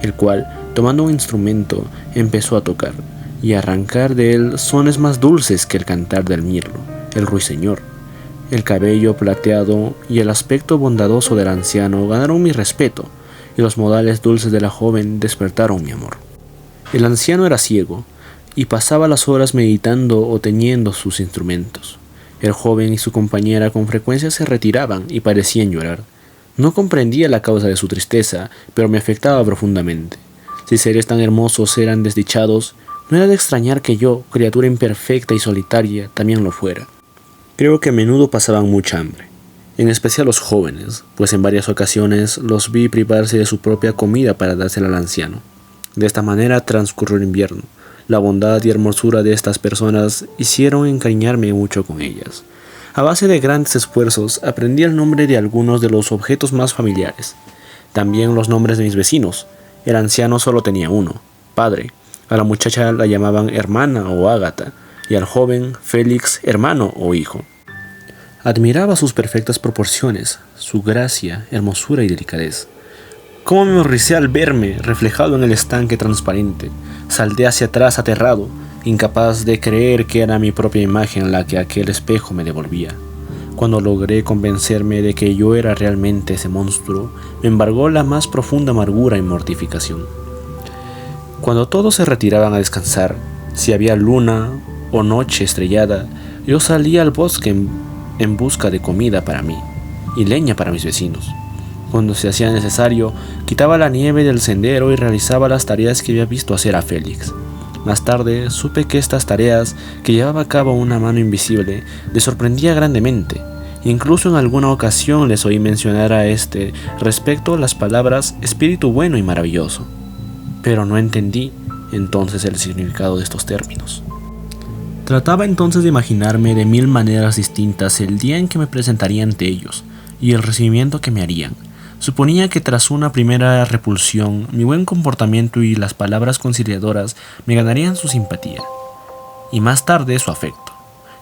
el cual, tomando un instrumento, empezó a tocar y a arrancar de él sones más dulces que el cantar del mirlo, el ruiseñor. El cabello plateado y el aspecto bondadoso del anciano ganaron mi respeto, y los modales dulces de la joven despertaron mi amor. El anciano era ciego, y pasaba las horas meditando o teñiendo sus instrumentos. El joven y su compañera con frecuencia se retiraban y parecían llorar. No comprendía la causa de su tristeza, pero me afectaba profundamente. Si seres tan hermosos eran desdichados, no era de extrañar que yo, criatura imperfecta y solitaria, también lo fuera. Creo que a menudo pasaban mucha hambre, en especial los jóvenes, pues en varias ocasiones los vi privarse de su propia comida para dársela al anciano. De esta manera transcurrió el invierno. La bondad y hermosura de estas personas hicieron encariñarme mucho con ellas. A base de grandes esfuerzos aprendí el nombre de algunos de los objetos más familiares. También los nombres de mis vecinos. El anciano solo tenía uno, padre. A la muchacha la llamaban hermana o Ágata, y al joven Félix, hermano o hijo. Admiraba sus perfectas proporciones, su gracia, hermosura y delicadez. Cómo me horricé al verme reflejado en el estanque transparente. Salté hacia atrás aterrado, incapaz de creer que era mi propia imagen la que aquel espejo me devolvía. Cuando logré convencerme de que yo era realmente ese monstruo, me embargó la más profunda amargura y mortificación. Cuando todos se retiraban a descansar, si había luna o noche estrellada, yo salía al bosque en busca de comida para mí y leña para mis vecinos. Cuando se hacía necesario, quitaba la nieve del sendero y realizaba las tareas que había visto hacer a Félix. Más tarde, supe que estas tareas, que llevaba a cabo una mano invisible, le sorprendía grandemente. Incluso en alguna ocasión les oí mencionar a este respecto las palabras espíritu bueno y maravilloso. Pero no entendí entonces el significado de estos términos. Trataba entonces de imaginarme de 1000 maneras distintas el día en que me presentaría ante ellos y el recibimiento que me harían. Suponía que tras una primera repulsión, mi buen comportamiento y las palabras conciliadoras me ganarían su simpatía, y más tarde su afecto.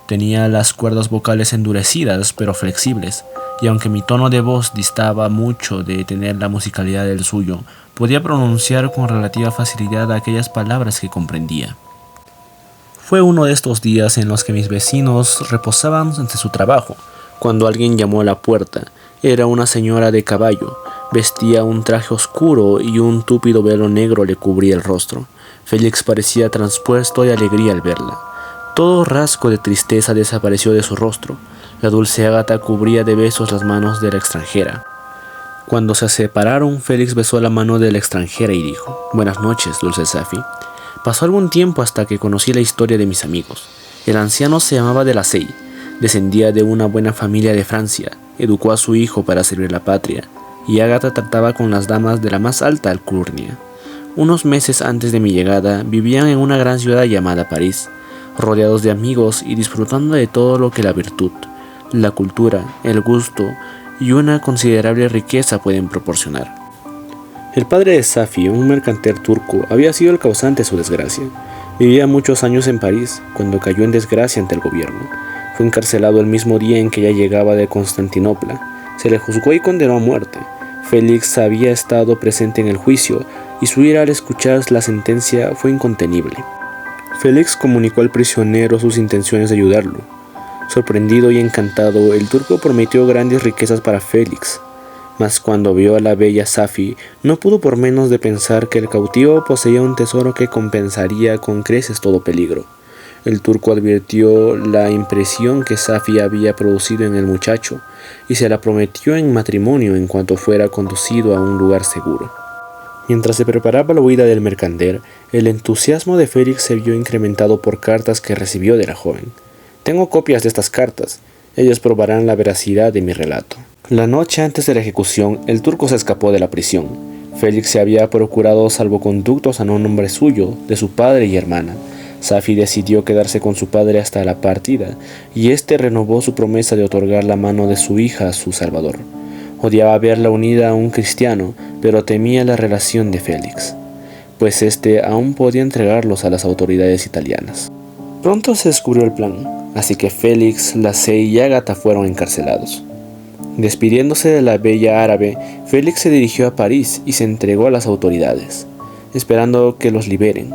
Tenía las cuerdas vocales endurecidas pero flexibles, y aunque mi tono de voz distaba mucho de tener la musicalidad del suyo, podía pronunciar con relativa facilidad aquellas palabras que comprendía. Fue uno de estos días en los que mis vecinos reposaban ante su trabajo, cuando alguien llamó a la puerta. Era una señora de caballo, vestía un traje oscuro y un túpido velo negro le cubría el rostro. Félix parecía traspuesto de alegría al verla. Todo rasgo de tristeza desapareció de su rostro. La dulce Ágata cubría de besos las manos de la extranjera. Cuando se separaron, Félix besó la mano de la extranjera y dijo: «Buenas noches, dulce Safi». Pasó algún tiempo hasta que conocí la historia de mis amigos. El anciano se llamaba de la Sey, descendía de una buena familia de Francia, educó a su hijo para servir la patria, y Ágata trataba con las damas de la más alta alcurnia. Unos meses antes de mi llegada, vivían en una gran ciudad llamada París, rodeados de amigos y disfrutando de todo lo que la virtud, la cultura, el gusto y una considerable riqueza pueden proporcionar. El padre de Safi, un mercader turco, había sido el causante de su desgracia. Vivía muchos años en París, cuando cayó en desgracia ante el gobierno. Fue encarcelado el mismo día en que ya llegaba de Constantinopla. Se le juzgó y condenó a muerte. Félix había estado presente en el juicio, y su ira al escuchar la sentencia fue incontenible. Félix comunicó al prisionero sus intenciones de ayudarlo. Sorprendido y encantado, el turco prometió grandes riquezas para Félix. Mas cuando vio a la bella Safi, no pudo por menos de pensar que el cautivo poseía un tesoro que compensaría con creces todo peligro. El turco advirtió la impresión que Safi había producido en el muchacho y se la prometió en matrimonio en cuanto fuera conducido a un lugar seguro. Mientras se preparaba la huida del mercader, el entusiasmo de Félix se vio incrementado por cartas que recibió de la joven. Tengo copias de estas cartas. Ellas probarán la veracidad de mi relato. La noche antes de la ejecución, el turco se escapó de la prisión. Félix se había procurado salvoconductos a nombre suyo, de su padre y hermana. Safi decidió quedarse con su padre hasta la partida, y éste renovó su promesa de otorgar la mano de su hija a su salvador. Odiaba verla unida a un cristiano, pero temía la relación de Félix, pues éste aún podía entregarlos a las autoridades italianas. Pronto se descubrió el plan, así que Félix, la Sey y Ágata fueron encarcelados. Despidiéndose de la bella árabe, Félix se dirigió a París y se entregó a las autoridades, esperando que los liberen,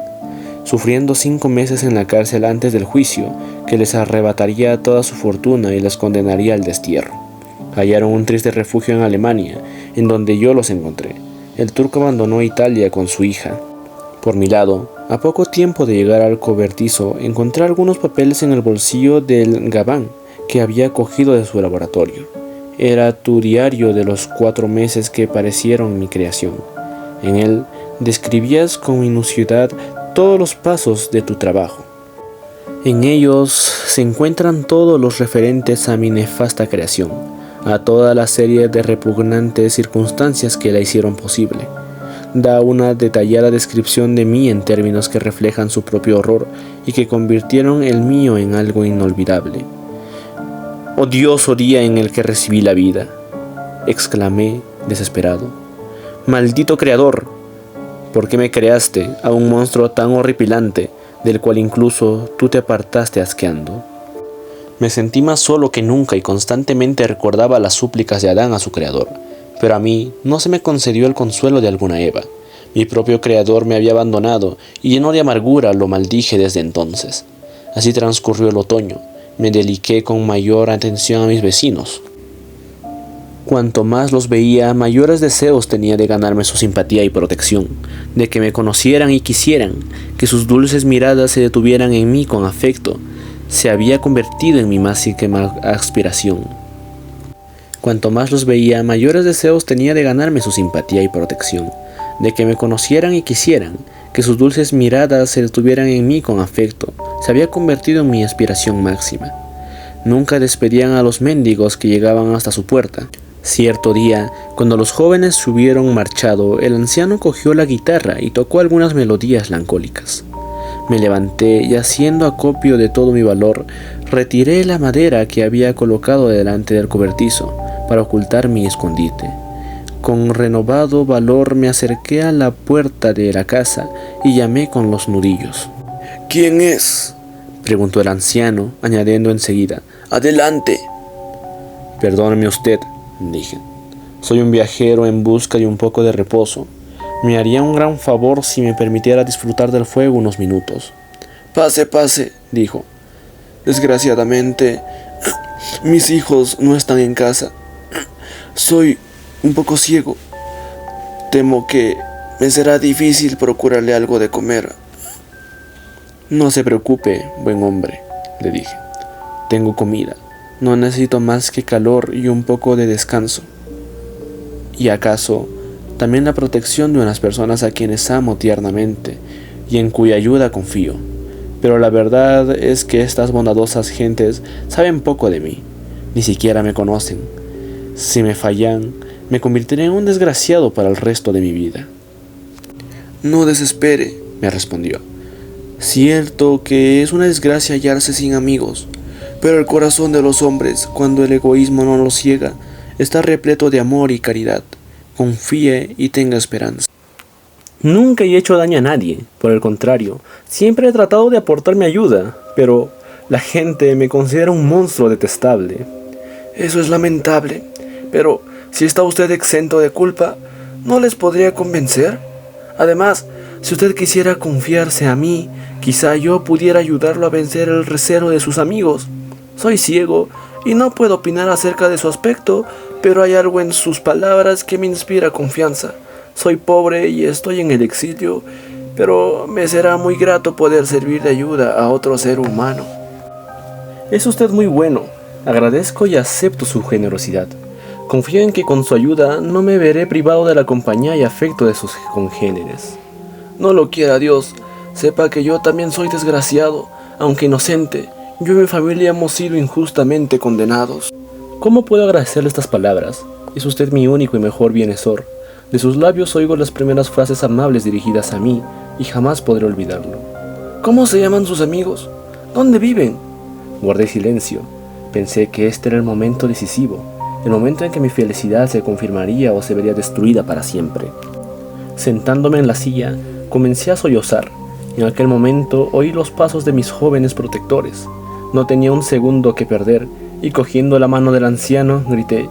sufriendo 5 meses en la cárcel antes del juicio, que les arrebataría toda su fortuna y les condenaría al destierro. Hallaron un triste refugio en Alemania, en donde yo los encontré. El turco abandonó Italia con su hija. Por mi lado, a poco tiempo de llegar al cobertizo, encontré algunos papeles en el bolsillo del gabán que había cogido de su laboratorio. Era tu diario de los 4 meses que parecieron mi creación. En él describías con minuciosidad todos los pasos de tu trabajo. En ellos se encuentran todos los referentes a mi nefasta creación, a toda la serie de repugnantes circunstancias que la hicieron posible. Da una detallada descripción de mí en términos que reflejan su propio horror y que convirtieron el mío en algo inolvidable. «Odioso día en el que recibí la vida», exclamé desesperado. «Maldito creador, ¿por qué me creaste a un monstruo tan horripilante, del cual incluso tú te apartaste asqueando?» Me sentí más solo que nunca y constantemente recordaba las súplicas de Adán a su creador, pero a mí no se me concedió el consuelo de alguna Eva. Mi propio creador me había abandonado y lleno de amargura lo maldije desde entonces. Así transcurrió el otoño, Me dediqué con mayor atención a mis vecinos. Cuanto más los veía, mayores deseos tenía de ganarme su simpatía y protección, de que me conocieran y quisieran, que sus dulces miradas se detuvieran en mí con afecto. Se había convertido en mi más íntima aspiración. Cuanto más los veía, mayores deseos tenía de ganarme su simpatía y protección, de que me conocieran y quisieran, que sus dulces miradas se detuvieran en mí con afecto. Se había convertido en mi aspiración máxima. Nunca despedían a los mendigos que llegaban hasta su puerta. Cierto día, cuando los jóvenes se hubieron marchado, el anciano cogió la guitarra y tocó algunas melodías melancólicas. Me levanté y, haciendo acopio de todo mi valor, retiré la madera que había colocado delante del cobertizo para ocultar mi escondite. Con renovado valor me acerqué a la puerta de la casa y llamé con los nudillos. ¿Quién es?, preguntó el anciano, añadiendo enseguida: adelante. Perdóneme usted, dije. Soy un viajero en busca de un poco de reposo. Me haría un gran favor si me permitiera disfrutar del fuego unos minutos. Pase, pase, dijo. Desgraciadamente, mis hijos no están en casa. Soy un poco ciego. Temo que me será difícil procurarle algo de comer. No se preocupe, buen hombre, le dije. Tengo comida. No necesito más que calor y un poco de descanso. Y acaso, también la protección de unas personas a quienes amo tiernamente y en cuya ayuda confío. Pero la verdad es que estas bondadosas gentes saben poco de mí. Ni siquiera me conocen. Si me fallan, me convertiré en un desgraciado para el resto de mi vida. No desespere, me respondió. Cierto que es una desgracia hallarse sin amigos, pero el corazón de los hombres, cuando el egoísmo no los ciega, está repleto de amor y caridad. Confíe y tenga esperanza. Nunca he hecho daño a nadie, por el contrario, siempre he tratado de aportar mi ayuda, pero la gente me considera un monstruo detestable. Eso es lamentable, pero si está usted exento de culpa, ¿no les podría convencer? Además, si usted quisiera confiarse a mí, quizá yo pudiera ayudarlo a vencer el recelo de sus amigos. Soy ciego y no puedo opinar acerca de su aspecto, pero hay algo en sus palabras que me inspira confianza. Soy pobre y estoy en el exilio, pero me será muy grato poder servir de ayuda a otro ser humano. Es usted muy bueno. Agradezco y acepto su generosidad. Confío en que con su ayuda no me veré privado de la compañía y afecto de sus congéneres. No lo quiera Dios. Sepa que yo también soy desgraciado, aunque inocente. Yo y mi familia hemos sido injustamente condenados. ¿Cómo puedo agradecerle estas palabras? Es usted mi único y mejor bienhechor. De sus labios oigo las primeras frases amables dirigidas a mí, y jamás podré olvidarlo. ¿Cómo se llaman sus amigos? ¿Dónde viven? Guardé silencio. Pensé que este era el momento decisivo, el momento en que mi felicidad se confirmaría o se vería destruida para siempre. Sentándome en la silla, comencé a sollozar. En aquel momento oí los pasos de mis jóvenes protectores. No tenía un segundo que perder, y cogiendo la mano del anciano, grité: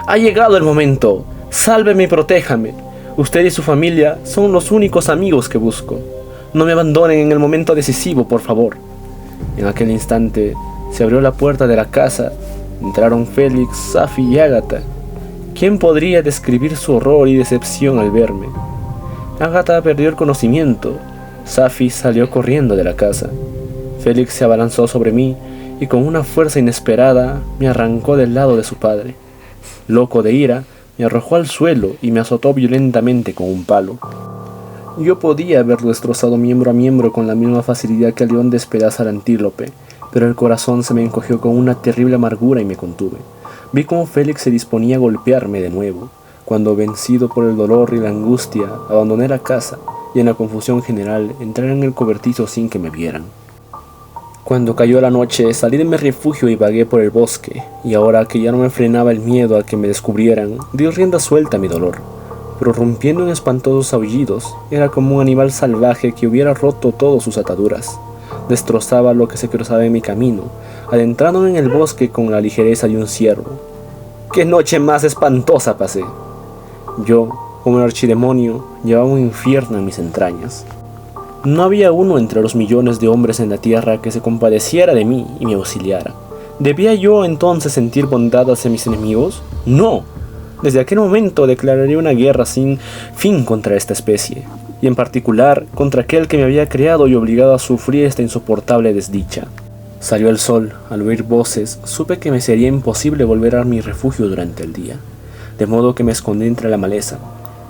¡Ha llegado el momento! ¡Sálveme y protéjame! Usted y su familia son los únicos amigos que busco. No me abandonen en el momento decisivo, por favor. En aquel instante se abrió la puerta de la casa. Entraron Félix, Safi y Ágata. ¿Quién podría describir su horror y decepción al verme? Ágata perdió el conocimiento. Safi salió corriendo de la casa. Félix se abalanzó sobre mí y con una fuerza inesperada me arrancó del lado de su padre. Loco de ira, me arrojó al suelo y me azotó violentamente con un palo. Yo podía haberlo destrozado miembro a miembro con la misma facilidad que el león despedaza al antílope, pero el corazón se me encogió con una terrible amargura y me contuve. Vi cómo Félix se disponía a golpearme de nuevo, cuando, vencido por el dolor y la angustia, abandoné la casa y en la confusión general entré en el cobertizo sin que me vieran. Cuando cayó la noche, salí de mi refugio y vagué por el bosque, y ahora que ya no me frenaba el miedo a que me descubrieran, di rienda suelta a mi dolor. Prorrumpiendo en espantosos aullidos, era como un animal salvaje que hubiera roto todas sus ataduras. Destrozaba lo que se cruzaba en mi camino, adentrándome en el bosque con la ligereza de un ciervo. ¡Qué noche más espantosa pasé! Yo, como el archidemonio, llevaba un infierno en mis entrañas. No había uno entre los millones de hombres en la tierra que se compadeciera de mí y me auxiliara. ¿Debía yo entonces sentir bondad hacia mis enemigos? No. Desde aquel momento declararía una guerra sin fin contra esta especie, y en particular contra aquel que me había creado y obligado a sufrir esta insoportable desdicha. Salió el sol. Al oír voces, supe que me sería imposible volver a mi refugio durante el día, de modo que me escondí entre la maleza.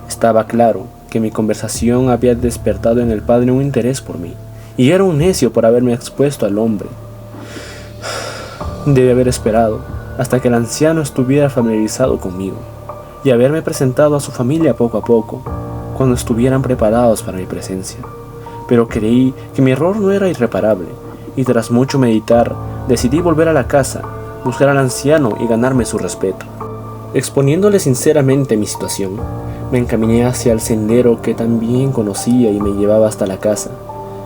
Estaba claro que mi conversación había despertado en el padre un interés por mí, y era un necio por haberme expuesto al hombre. Debí haber esperado hasta que el anciano estuviera familiarizado conmigo, y haberme presentado a su familia poco a poco, cuando estuvieran preparados para mi presencia. Pero creí que mi error no era irreparable, y tras mucho meditar, decidí volver a la casa, buscar al anciano y ganarme su respeto. Exponiéndole sinceramente mi situación, me encaminé hacia el sendero que tan bien conocía y me llevaba hasta la casa.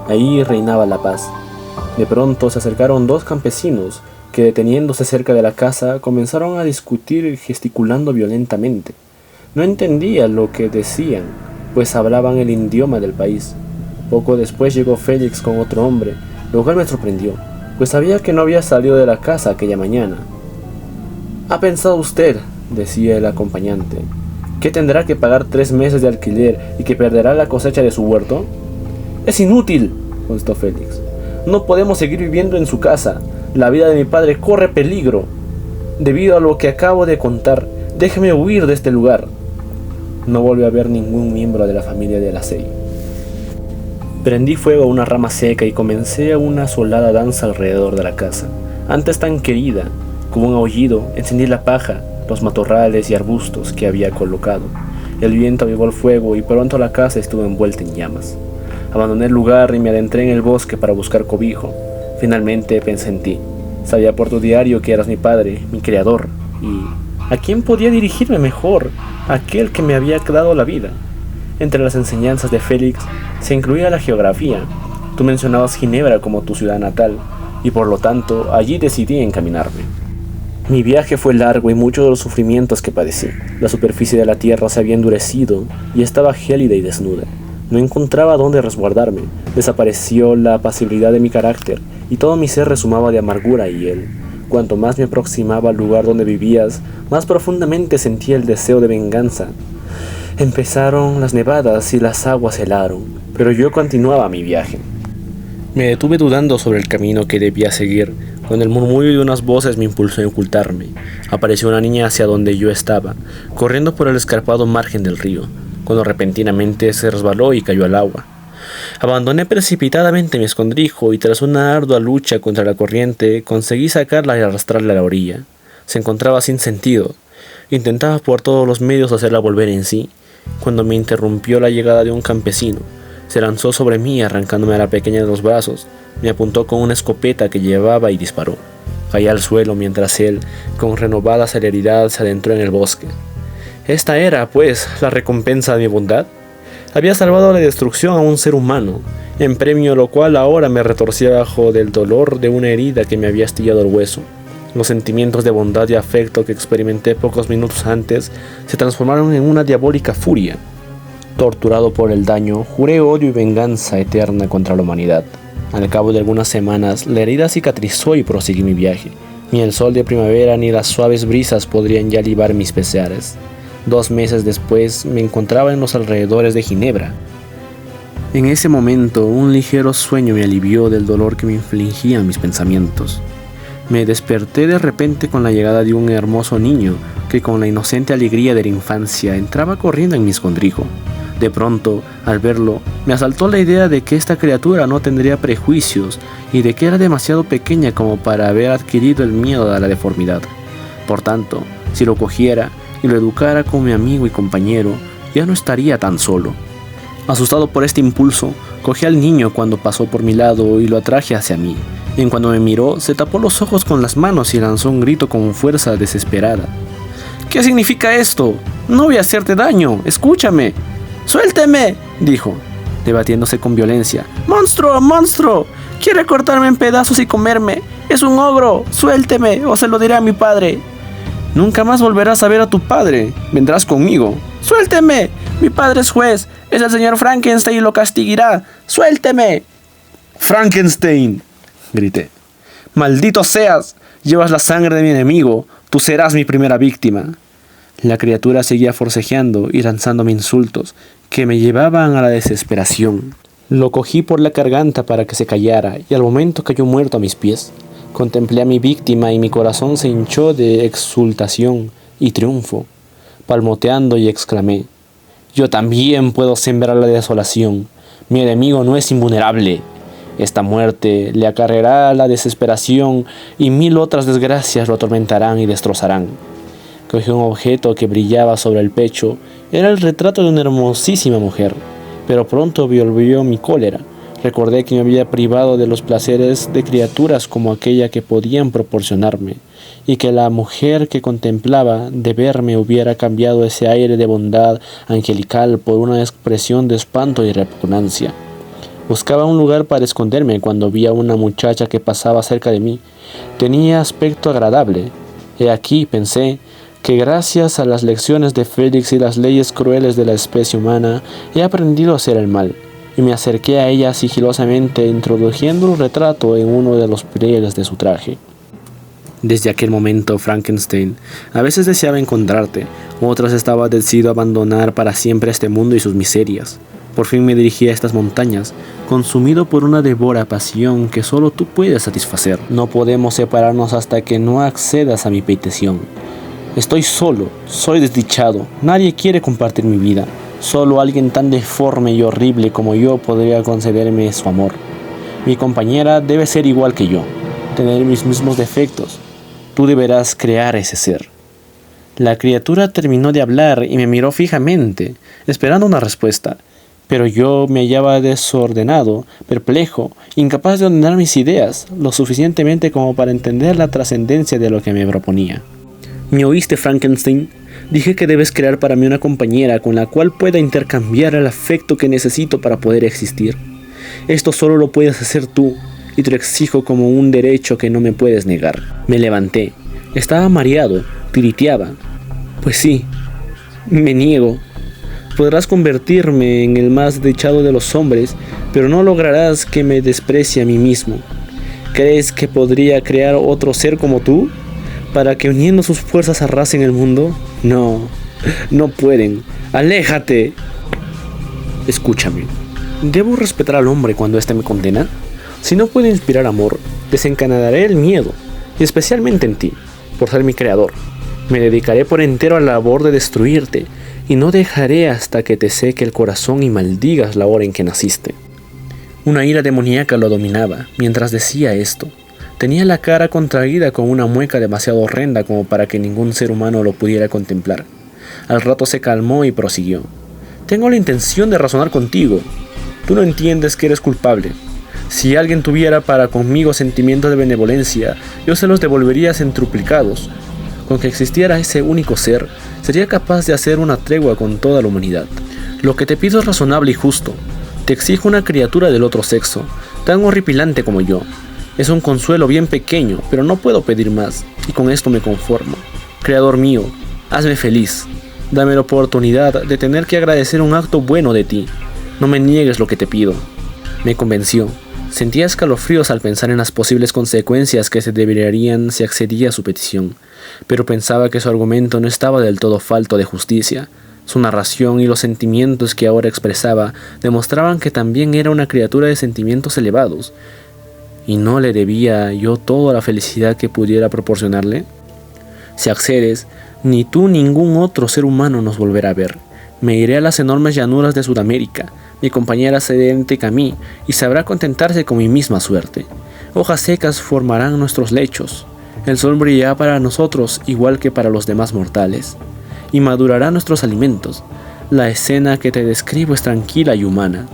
Ahí reinaba la paz. De pronto se acercaron dos campesinos que, deteniéndose cerca de la casa, comenzaron a discutir gesticulando violentamente. No entendía lo que decían, pues hablaban el idioma del país. Poco después llegó Félix con otro hombre, lo cual me sorprendió, pues sabía que no había salido de la casa aquella mañana. ¿Ha pensado usted, decía el acompañante, que tendrá que pagar 3 meses de alquiler y que perderá la cosecha de su huerto? Es inútil, contestó Félix. No podemos seguir viviendo en su casa. La vida de mi padre corre peligro. Debido a lo que acabo de contar, déjeme huir de este lugar. No volvió a ver ningún miembro de la familia de Lasey. Prendí fuego a una rama seca y comencé una asolada danza alrededor de la casa, antes tan querida. Como un aullido, encendí la paja, los matorrales y arbustos que había colocado. El viento avivó el fuego y pronto la casa estuvo envuelta en llamas. Abandoné el lugar y me adentré en el bosque para buscar cobijo. Finalmente pensé en ti. Sabía por tu diario que eras mi padre, mi creador, y ¿a quién podía dirigirme mejor? Aquel que me había dado la vida. Entre las enseñanzas de Félix se incluía la geografía. Tú mencionabas Ginebra como tu ciudad natal, y por lo tanto allí decidí encaminarme. Mi viaje fue largo y muchos de los sufrimientos que padecí. La superficie de la tierra se había endurecido y estaba gélida y desnuda. No encontraba dónde resguardarme. Desapareció la apacibilidad de mi carácter y todo mi ser resumaba de amargura y hiel. Cuanto más me aproximaba al lugar donde vivías, más profundamente sentía el deseo de venganza. Empezaron las nevadas y las aguas helaron, pero yo continuaba mi viaje. Me detuve dudando sobre el camino que debía seguir, cuando el murmullo de unas voces me impulsó a ocultarme. Apareció una niña hacia donde yo estaba, corriendo por el escarpado margen del río, cuando repentinamente se resbaló y cayó al agua. Abandoné precipitadamente mi escondrijo y tras una ardua lucha contra la corriente conseguí sacarla y arrastrarla a la orilla. Se encontraba sin sentido. Intentaba por todos los medios hacerla volver en sí, cuando me interrumpió la llegada de un campesino. Se lanzó sobre mí arrancándome a la pequeña de los brazos, me apuntó con una escopeta que llevaba y disparó. Caí al suelo mientras él, con renovada celeridad, se adentró en el bosque. Esta era, pues, la recompensa de mi bondad. Había salvado la destrucción a un ser humano, en premio a lo cual ahora me retorcía bajo del dolor de una herida que me había astillado el hueso. Los sentimientos de bondad y afecto que experimenté pocos minutos antes se transformaron en una diabólica furia. Torturado por el daño, juré odio y venganza eterna contra la humanidad. Al cabo de algunas semanas, la herida cicatrizó y proseguí mi viaje. Ni el sol de primavera ni las suaves brisas podrían ya aliviar mis pesares. 2 meses después me encontraba en los alrededores de Ginebra. En ese momento, un ligero sueño me alivió del dolor que me infligían mis pensamientos. Me desperté de repente con la llegada de un hermoso niño que con la inocente alegría de la infancia entraba corriendo en mi escondrijo. De pronto, al verlo, me asaltó la idea de que esta criatura no tendría prejuicios y de que era demasiado pequeña como para haber adquirido el miedo a la deformidad. Por tanto, si lo cogiera y lo educara como mi amigo y compañero, ya no estaría tan solo. Asustado por este impulso, cogí al niño cuando pasó por mi lado y lo atraje hacia mí. En cuando me miró, se tapó los ojos con las manos y lanzó un grito con fuerza desesperada. ¿Qué significa esto? No voy a hacerte daño, escúchame. ¡Suélteme!, dijo, debatiéndose con violencia. ¡Monstruo, monstruo! ¡Quiere cortarme en pedazos y comerme! ¡Es un ogro! ¡Suélteme o se lo diré a mi padre! Nunca más volverás a ver a tu padre. Vendrás conmigo. ¡Suélteme! Mi padre es juez. Es el señor Frankenstein y lo castigará. ¡Suélteme! ¡Frankenstein!, grité. ¡Maldito seas! Llevas la sangre de mi enemigo. Tú serás mi primera víctima. La criatura seguía forcejeando y lanzándome insultos que me llevaban a la desesperación. Lo cogí por la garganta para que se callara y al momento cayó muerto a mis pies. Contemplé a mi víctima y mi corazón se hinchó de exultación y triunfo. Palmoteando y exclamé: yo también puedo sembrar la desolación. Mi enemigo no es invulnerable. Esta muerte le acarreará la desesperación y 1000 otras desgracias lo atormentarán y destrozarán. Cogí un objeto que brillaba sobre el pecho. Era el retrato de una hermosísima mujer. Pero pronto volvió mi cólera. Recordé que me había privado de los placeres de criaturas como aquella que podían proporcionarme, y que la mujer que contemplaba de verme hubiera cambiado ese aire de bondad angelical por una expresión de espanto y repugnancia. Buscaba un lugar para esconderme cuando vi a una muchacha que pasaba cerca de mí. Tenía aspecto agradable. He aquí, pensé, que gracias a las lecciones de Félix y las leyes crueles de la especie humana, he aprendido a hacer el mal, y me acerqué a ella sigilosamente, introduciendo un retrato en uno de los pliegues de su traje. Desde aquel momento, Frankenstein, a veces deseaba encontrarte, otras estaba decidido a abandonar para siempre este mundo y sus miserias. Por fin me dirigí a estas montañas, consumido por una devora pasión que solo tú puedes satisfacer. No podemos separarnos hasta que no accedas a mi petición. Estoy solo, soy desdichado, nadie quiere compartir mi vida. Solo alguien tan deforme y horrible como yo podría concederme su amor. Mi compañera debe ser igual que yo, tener mis mismos defectos. Tú deberás crear ese ser. La criatura terminó de hablar y me miró fijamente, esperando una respuesta. Pero yo me hallaba desordenado, perplejo, incapaz de ordenar mis ideas, lo suficientemente como para entender la trascendencia de lo que me proponía. ¿Me oíste, Frankenstein? Dije que debes crear para mí una compañera con la cual pueda intercambiar el afecto que necesito para poder existir. Esto solo lo puedes hacer tú, y te lo exijo como un derecho que no me puedes negar. Me levanté. Estaba mareado, tiriteaba. Pues sí, me niego. Podrás convertirme en el más desdichado de los hombres, pero no lograrás que me desprecie a mí mismo. ¿Crees que podría crear otro ser como tú, para que uniendo sus fuerzas arrasen el mundo? No, no pueden. ¡Aléjate! Escúchame. ¿Debo respetar al hombre cuando éste me condena? Si no puedo inspirar amor, desencadenaré el miedo, y especialmente en ti, por ser mi creador. Me dedicaré por entero a la labor de destruirte, y no dejaré hasta que te seque el corazón y maldigas la hora en que naciste. Una ira demoníaca lo dominaba mientras decía esto. Tenía la cara contraída con una mueca demasiado horrenda como para que ningún ser humano lo pudiera contemplar. Al rato se calmó y prosiguió. Tengo la intención de razonar contigo. Tú no entiendes que eres culpable. Si alguien tuviera para conmigo sentimientos de benevolencia, yo se los devolvería centuplicados. Con que existiera ese único ser, sería capaz de hacer una tregua con toda la humanidad. Lo que te pido es razonable y justo. Te exijo una criatura del otro sexo, tan horripilante como yo. Es un consuelo bien pequeño, pero no puedo pedir más, y con esto me conformo. Creador mío, hazme feliz. Dame la oportunidad de tener que agradecer un acto bueno de ti. No me niegues lo que te pido. Me convenció. Sentía escalofríos al pensar en las posibles consecuencias que se derivarían si accedía a su petición, pero pensaba que su argumento no estaba del todo falto de justicia. Su narración y los sentimientos que ahora expresaba demostraban que también era una criatura de sentimientos elevados, y no le debía yo toda la felicidad que pudiera proporcionarle. Si accedes, ni tú ni ningún otro ser humano nos volverá a ver. Me iré a las enormes llanuras de Sudamérica. Mi compañera será idéntica a mí y sabrá contentarse con mi misma suerte. Hojas secas formarán nuestros lechos. El sol brillará para nosotros igual que para los demás mortales, y madurará nuestros alimentos. La escena que te describo es tranquila y humana.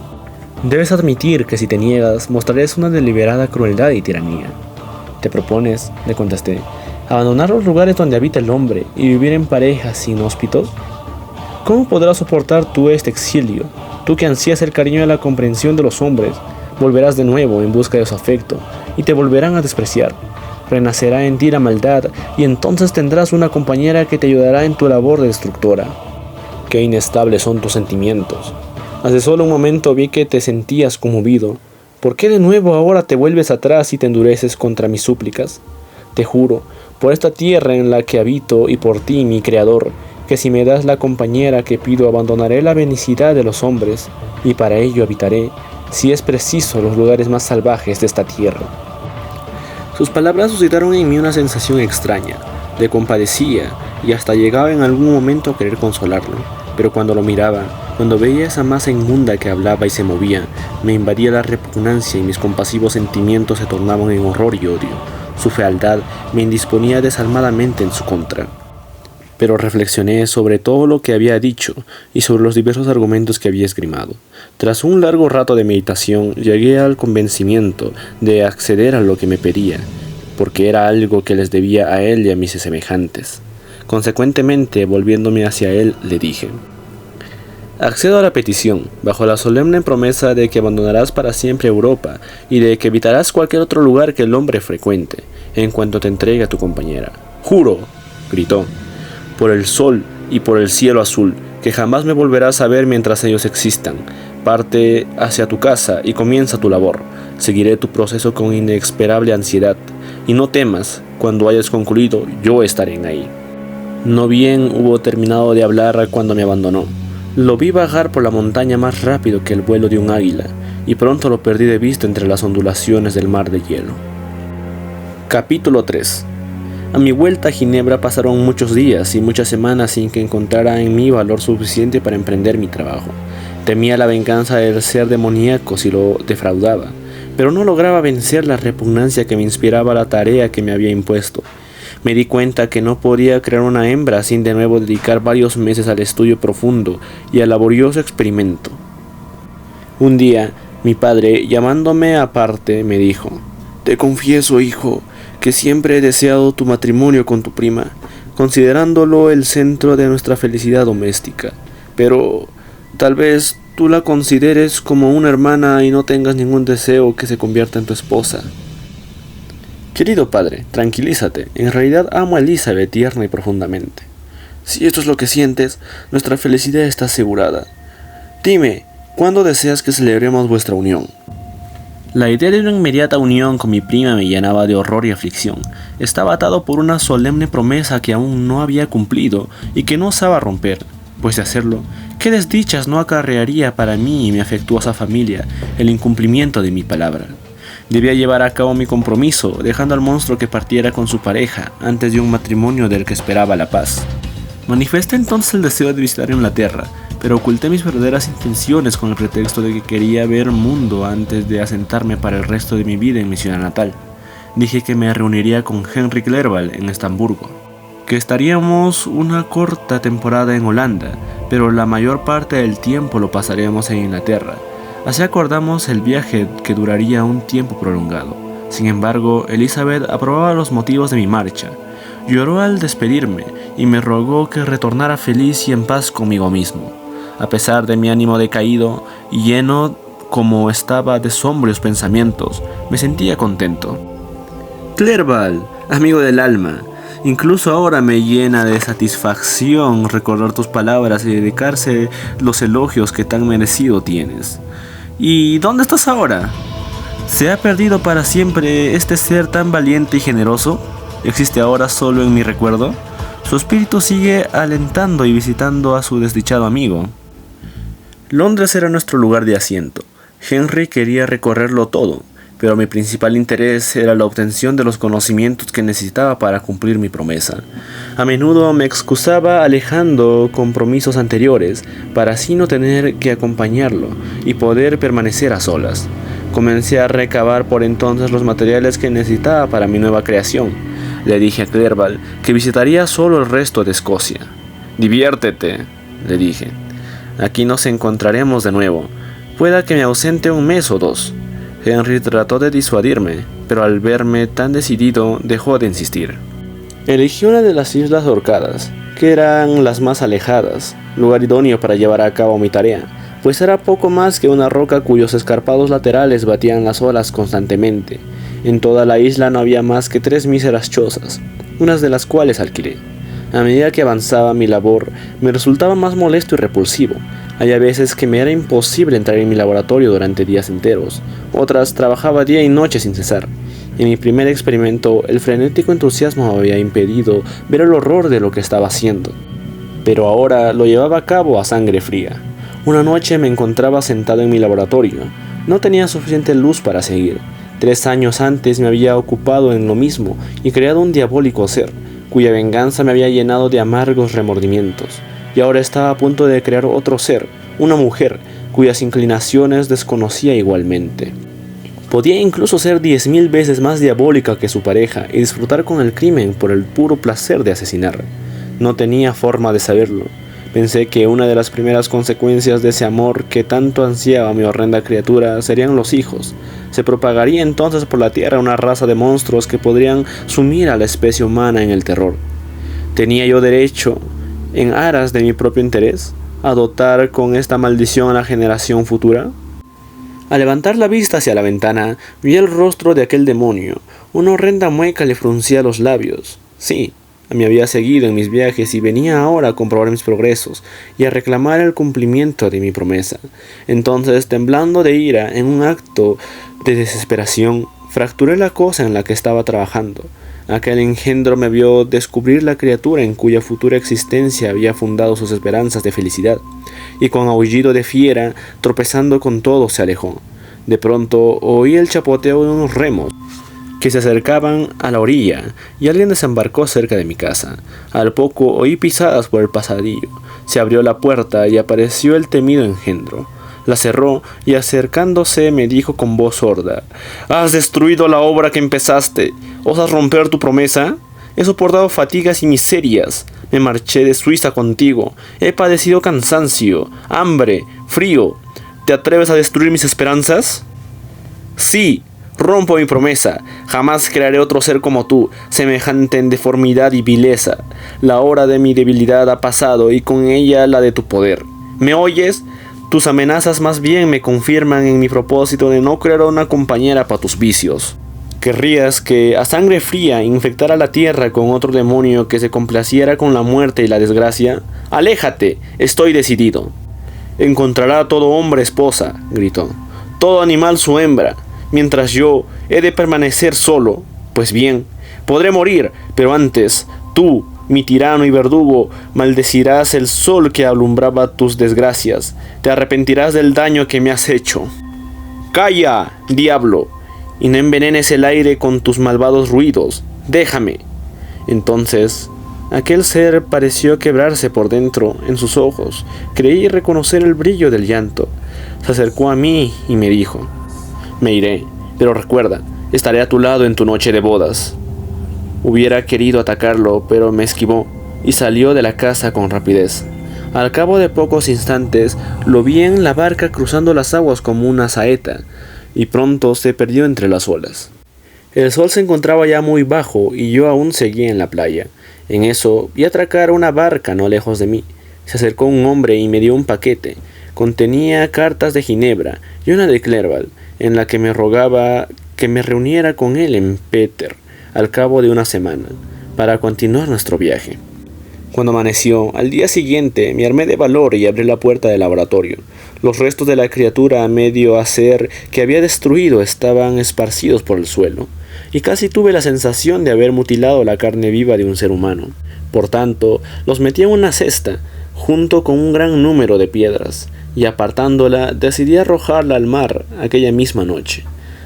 Debes admitir que si te niegas, mostrarás una deliberada crueldad y tiranía. ¿Te propones?, le contesté, abandonar los lugares donde habita el hombre y vivir en parejas inhóspitos. ¿Cómo podrás soportar tú este exilio? Tú que ansías el cariño y la comprensión de los hombres, volverás de nuevo en busca de su afecto, y te volverán a despreciar. Renacerá en ti la maldad, y entonces tendrás una compañera que te ayudará en tu labor de destructora. Qué inestables son tus sentimientos. Hace solo un momento vi que te sentías conmovido. ¿Por qué de nuevo ahora te vuelves atrás y te endureces contra mis súplicas? Te juro, por esta tierra en la que habito y por ti, mi Creador, que si me das la compañera que pido, abandonaré la benicidad de los hombres, y para ello habitaré, si es preciso, los lugares más salvajes de esta tierra. Sus palabras suscitaron en mí una sensación extraña. Le compadecía y hasta llegaba en algún momento a querer consolarlo, pero cuando lo miraba, cuando veía esa masa inmunda que hablaba y se movía, me invadía la repugnancia y mis compasivos sentimientos se tornaban en horror y odio. Su fealdad me indisponía desalmadamente en su contra. Pero reflexioné sobre todo lo que había dicho y sobre los diversos argumentos que había esgrimado. Tras un largo rato de meditación, llegué al convencimiento de acceder a lo que me pedía, porque era algo que les debía a él y a mis semejantes. Consecuentemente, volviéndome hacia él, le dije: accedo a la petición, bajo la solemne promesa de que abandonarás para siempre Europa y de que evitarás cualquier otro lugar que el hombre frecuente, en cuanto te entregue a tu compañera. ¡Juro!, gritó, por el sol y por el cielo azul, que jamás me volverás a ver mientras ellos existan. Parte hacia tu casa y comienza tu labor. Seguiré tu proceso con inexperable ansiedad, y no temas, cuando hayas concluido, yo estaré ahí. No bien hubo terminado de hablar cuando me abandonó. Lo vi bajar por la montaña más rápido que el vuelo de un águila, y pronto lo perdí de vista entre las ondulaciones del mar de hielo. Capítulo 3. A mi vuelta a Ginebra pasaron muchos días y muchas semanas sin que encontrara en mí valor suficiente para emprender mi trabajo. Temía la venganza del ser demoníaco si lo defraudaba, pero no lograba vencer la repugnancia que me inspiraba la tarea que me había impuesto. Me di cuenta que no podía crear una hembra sin de nuevo dedicar varios meses al estudio profundo y al laborioso experimento. Un día, mi padre, llamándome aparte, me dijo: «Te confieso, hijo, que siempre he deseado tu matrimonio con tu prima, considerándolo el centro de nuestra felicidad doméstica. Pero tal vez tú la consideres como una hermana y no tengas ningún deseo que se convierta en tu esposa». «Querido padre, tranquilízate. En realidad amo a Elizabeth tierna y profundamente». «Si esto es lo que sientes, nuestra felicidad está asegurada. Dime, ¿cuándo deseas que celebremos vuestra unión?» La idea de una inmediata unión con mi prima me llenaba de horror y aflicción. Estaba atado por una solemne promesa que aún no había cumplido y que no osaba romper, pues de hacerlo, ¿qué desdichas no acarrearía para mí y mi afectuosa familia el incumplimiento de mi palabra? Debía llevar a cabo mi compromiso, dejando al monstruo que partiera con su pareja antes de un matrimonio del que esperaba la paz. Manifesté entonces el deseo de visitar Inglaterra, pero oculté mis verdaderas intenciones con el pretexto de que quería ver mundo antes de asentarme para el resto de mi vida en mi ciudad natal. Dije que me reuniría con Henry Clerval en Estamburgo, que estaríamos una corta temporada en Holanda, pero la mayor parte del tiempo lo pasaríamos en Inglaterra. Así acordamos el viaje, que duraría un tiempo prolongado. Sin embargo, Elizabeth aprobaba los motivos de mi marcha. Lloró al despedirme y me rogó que retornara feliz y en paz conmigo mismo. A pesar de mi ánimo decaído y lleno como estaba de sombríos pensamientos, me sentía contento. «Clerval, amigo del alma, incluso ahora me llena de satisfacción recordar tus palabras y dedicarse los elogios que tan merecido tienes. ¿Y dónde estás ahora? ¿Se ha perdido para siempre este ser tan valiente y generoso? ¿Existe ahora solo en mi recuerdo? Su espíritu sigue alentando y visitando a su desdichado amigo». Londres era nuestro lugar de asiento. Henry quería recorrerlo todo, pero mi principal interés era la obtención de los conocimientos que necesitaba para cumplir mi promesa. A menudo me excusaba alejando compromisos anteriores, para así no tener que acompañarlo y poder permanecer a solas. Comencé a recabar por entonces los materiales que necesitaba para mi nueva creación. Le dije a Clerval que visitaría solo el resto de Escocia. «Diviértete», le dije. «Aquí nos encontraremos de nuevo. Pueda que me ausente un mes o dos». Henry trató de disuadirme, pero al verme tan decidido dejó de insistir. Elegí una de las Islas Orcadas, que eran las más alejadas, lugar idóneo para llevar a cabo mi tarea, pues era poco más que una roca cuyos escarpados laterales batían las olas constantemente. En toda la isla no había más que 3 míseras chozas, unas de las cuales alquilé. A medida que avanzaba mi labor, me resultaba más molesto y repulsivo. Había veces que me era imposible entrar en mi laboratorio durante días enteros, otras trabajaba día y noche sin cesar. En mi primer experimento, el frenético entusiasmo me había impedido ver el horror de lo que estaba haciendo, pero ahora lo llevaba a cabo a sangre fría. Una noche me encontraba sentado en mi laboratorio. No tenía suficiente luz para seguir. 3 años antes me había ocupado en lo mismo y creado un diabólico ser, cuya venganza me había llenado de amargos remordimientos. Y ahora estaba a punto de crear otro ser, una mujer, cuyas inclinaciones desconocía igualmente. Podía incluso ser 10.000 veces más diabólica que su pareja y disfrutar con el crimen por el puro placer de asesinar. No tenía forma de saberlo. Pensé que una de las primeras consecuencias de ese amor que tanto ansiaba mi horrenda criatura serían los hijos. Se propagaría entonces por la tierra una raza de monstruos que podrían sumir a la especie humana en el terror. ¿Tenía yo derecho, en aras de mi propio interés, a dotar con esta maldición a la generación futura? Al levantar la vista hacia la ventana, vi el rostro de aquel demonio. Una horrenda mueca le fruncía los labios. Sí, me había seguido en mis viajes y venía ahora a comprobar mis progresos y a reclamar el cumplimiento de mi promesa. Entonces, temblando de ira, en un acto de desesperación, fracturé la cosa en la que estaba trabajando. Aquel engendro me vio descubrir la criatura en cuya futura existencia había fundado sus esperanzas de felicidad, y con aullido de fiera, tropezando con todo, se alejó. De pronto oí el chapoteo de unos remos que se acercaban a la orilla, y alguien desembarcó cerca de mi casa. Al poco oí pisadas por el pasadillo. Se abrió la puerta y apareció el temido engendro. La cerró y acercándose me dijo con voz sorda: «¿Has destruido la obra que empezaste? ¿Osas romper tu promesa? He soportado fatigas y miserias. Me marché de Suiza contigo. He padecido cansancio, hambre, frío. ¿Te atreves a destruir mis esperanzas?» «Sí, rompo mi promesa. Jamás crearé otro ser como tú, semejante en deformidad y vileza. La hora de mi debilidad ha pasado y con ella la de tu poder. ¿Me oyes? Tus amenazas más bien me confirman en mi propósito de no crear una compañera para tus vicios. ¿Querrías que a sangre fría infectara la tierra con otro demonio que se complaciera con la muerte y la desgracia? ¡Aléjate! Estoy decidido». «Encontrará todo hombre esposa», gritó, «todo animal su hembra, mientras yo he de permanecer solo. Pues bien, podré morir, pero antes, tú, mi tirano y verdugo, maldecirás el sol que alumbraba tus desgracias. Te arrepentirás del daño que me has hecho. ¡Calla, diablo! Y no envenenes el aire con tus malvados ruidos. ¡Déjame!». Entonces, aquel ser pareció quebrarse por dentro en sus ojos. Creí reconocer el brillo del llanto. Se acercó a mí y me dijo: «Me iré, pero recuerda, estaré a tu lado en tu noche de bodas». Hubiera querido atacarlo, pero me esquivó y salió de la casa con rapidez. Al cabo de pocos instantes, lo vi en la barca cruzando las aguas como una saeta, y pronto se perdió entre las olas. El sol se encontraba ya muy bajo y yo aún seguía en la playa. En eso vi atracar una barca no lejos de mí. Se acercó un hombre y me dio un paquete. Contenía cartas de Ginebra y una de Clerval, en la que me rogaba que me reuniera con él en Peter al cabo de una semana, para continuar nuestro viaje. Cuando amaneció, al día siguiente, me armé de valor y abrí la puerta del laboratorio. Los restos de la criatura a medio hacer que había destruido estaban esparcidos por el suelo, y casi tuve la sensación de haber mutilado la carne viva de un ser humano. Por tanto, los metí en una cesta, junto con un gran número de piedras, y apartándola, decidí arrojarla al mar aquella misma noche.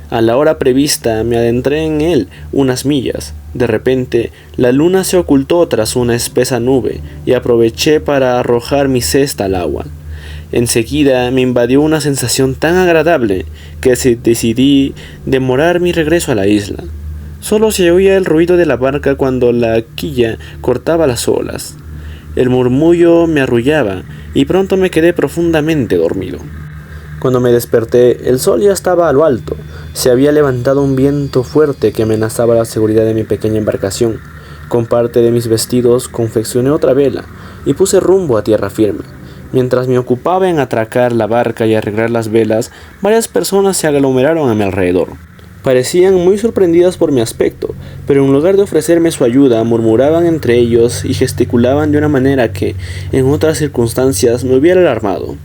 A la hora prevista me adentré en él unas millas. De repente, la luna se ocultó tras una espesa nube y aproveché para arrojar mi cesta al agua. Enseguida me invadió una sensación tan agradable que decidí demorar mi regreso a la isla. Solo se oía el ruido de la barca cuando la quilla cortaba las olas. El murmullo me arrullaba y pronto me quedé profundamente dormido. Cuando me desperté, el sol ya estaba a lo alto. Se había levantado un viento fuerte que amenazaba la seguridad de mi pequeña embarcación. Con parte de mis vestidos confeccioné otra vela y puse rumbo a tierra firme. Mientras me ocupaba en atracar la barca y arreglar las velas, varias personas se aglomeraron a mi alrededor. Parecían muy sorprendidas por mi aspecto, pero en lugar de ofrecerme su ayuda, murmuraban entre ellos y gesticulaban de una manera que, en otras circunstancias, me hubiera alarmado.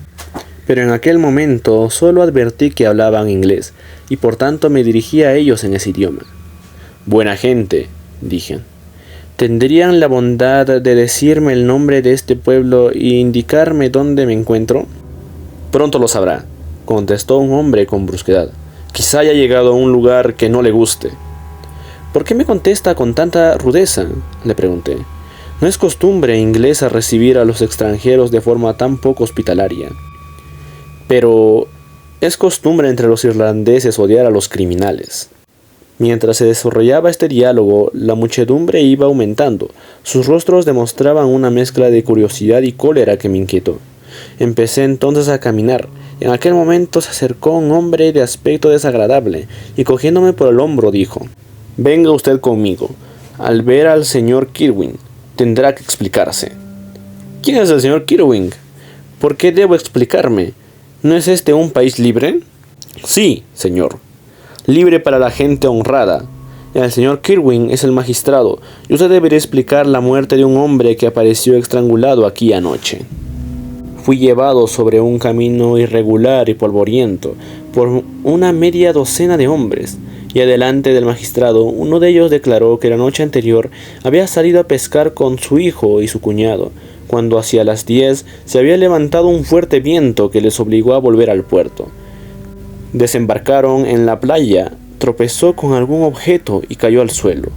Pero en aquel momento solo advertí que hablaban inglés, y por tanto me dirigí a ellos en ese idioma. Buena gente, dije. ¿Tendrían la bondad de decirme el nombre de este pueblo e indicarme dónde me encuentro? Pronto lo sabrá, contestó un hombre con brusquedad. Quizá haya llegado a un lugar que no le guste. ¿Por qué me contesta con tanta rudeza?, le pregunté. No es costumbre inglesa recibir a los extranjeros de forma tan poco hospitalaria. Pero es costumbre entre los irlandeses odiar a los criminales. Mientras se desarrollaba este diálogo, la muchedumbre iba aumentando. Sus rostros demostraban una mezcla de curiosidad y cólera que me inquietó. Empecé entonces a caminar. En aquel momento se acercó un hombre de aspecto desagradable y cogiéndome por el hombro dijo: «Venga usted conmigo. Al ver al señor Kirwin, tendrá que explicarse». «¿Quién es el señor Kirwin? ¿Por qué debo explicarme? ¿No es este un país libre?» «Sí, señor. Libre para la gente honrada. El señor Kirwin es el magistrado y usted debería explicar la muerte de un hombre que apareció estrangulado aquí anoche». Fui llevado sobre un camino irregular y polvoriento por una media docena de hombres, y adelante del magistrado uno de ellos declaró que la noche anterior había salido a pescar con su hijo y su cuñado, cuando hacia las 10 se había levantado un fuerte viento que les obligó a volver al puerto. Desembarcaron en la playa, tropezó con algún objeto y cayó al suelo.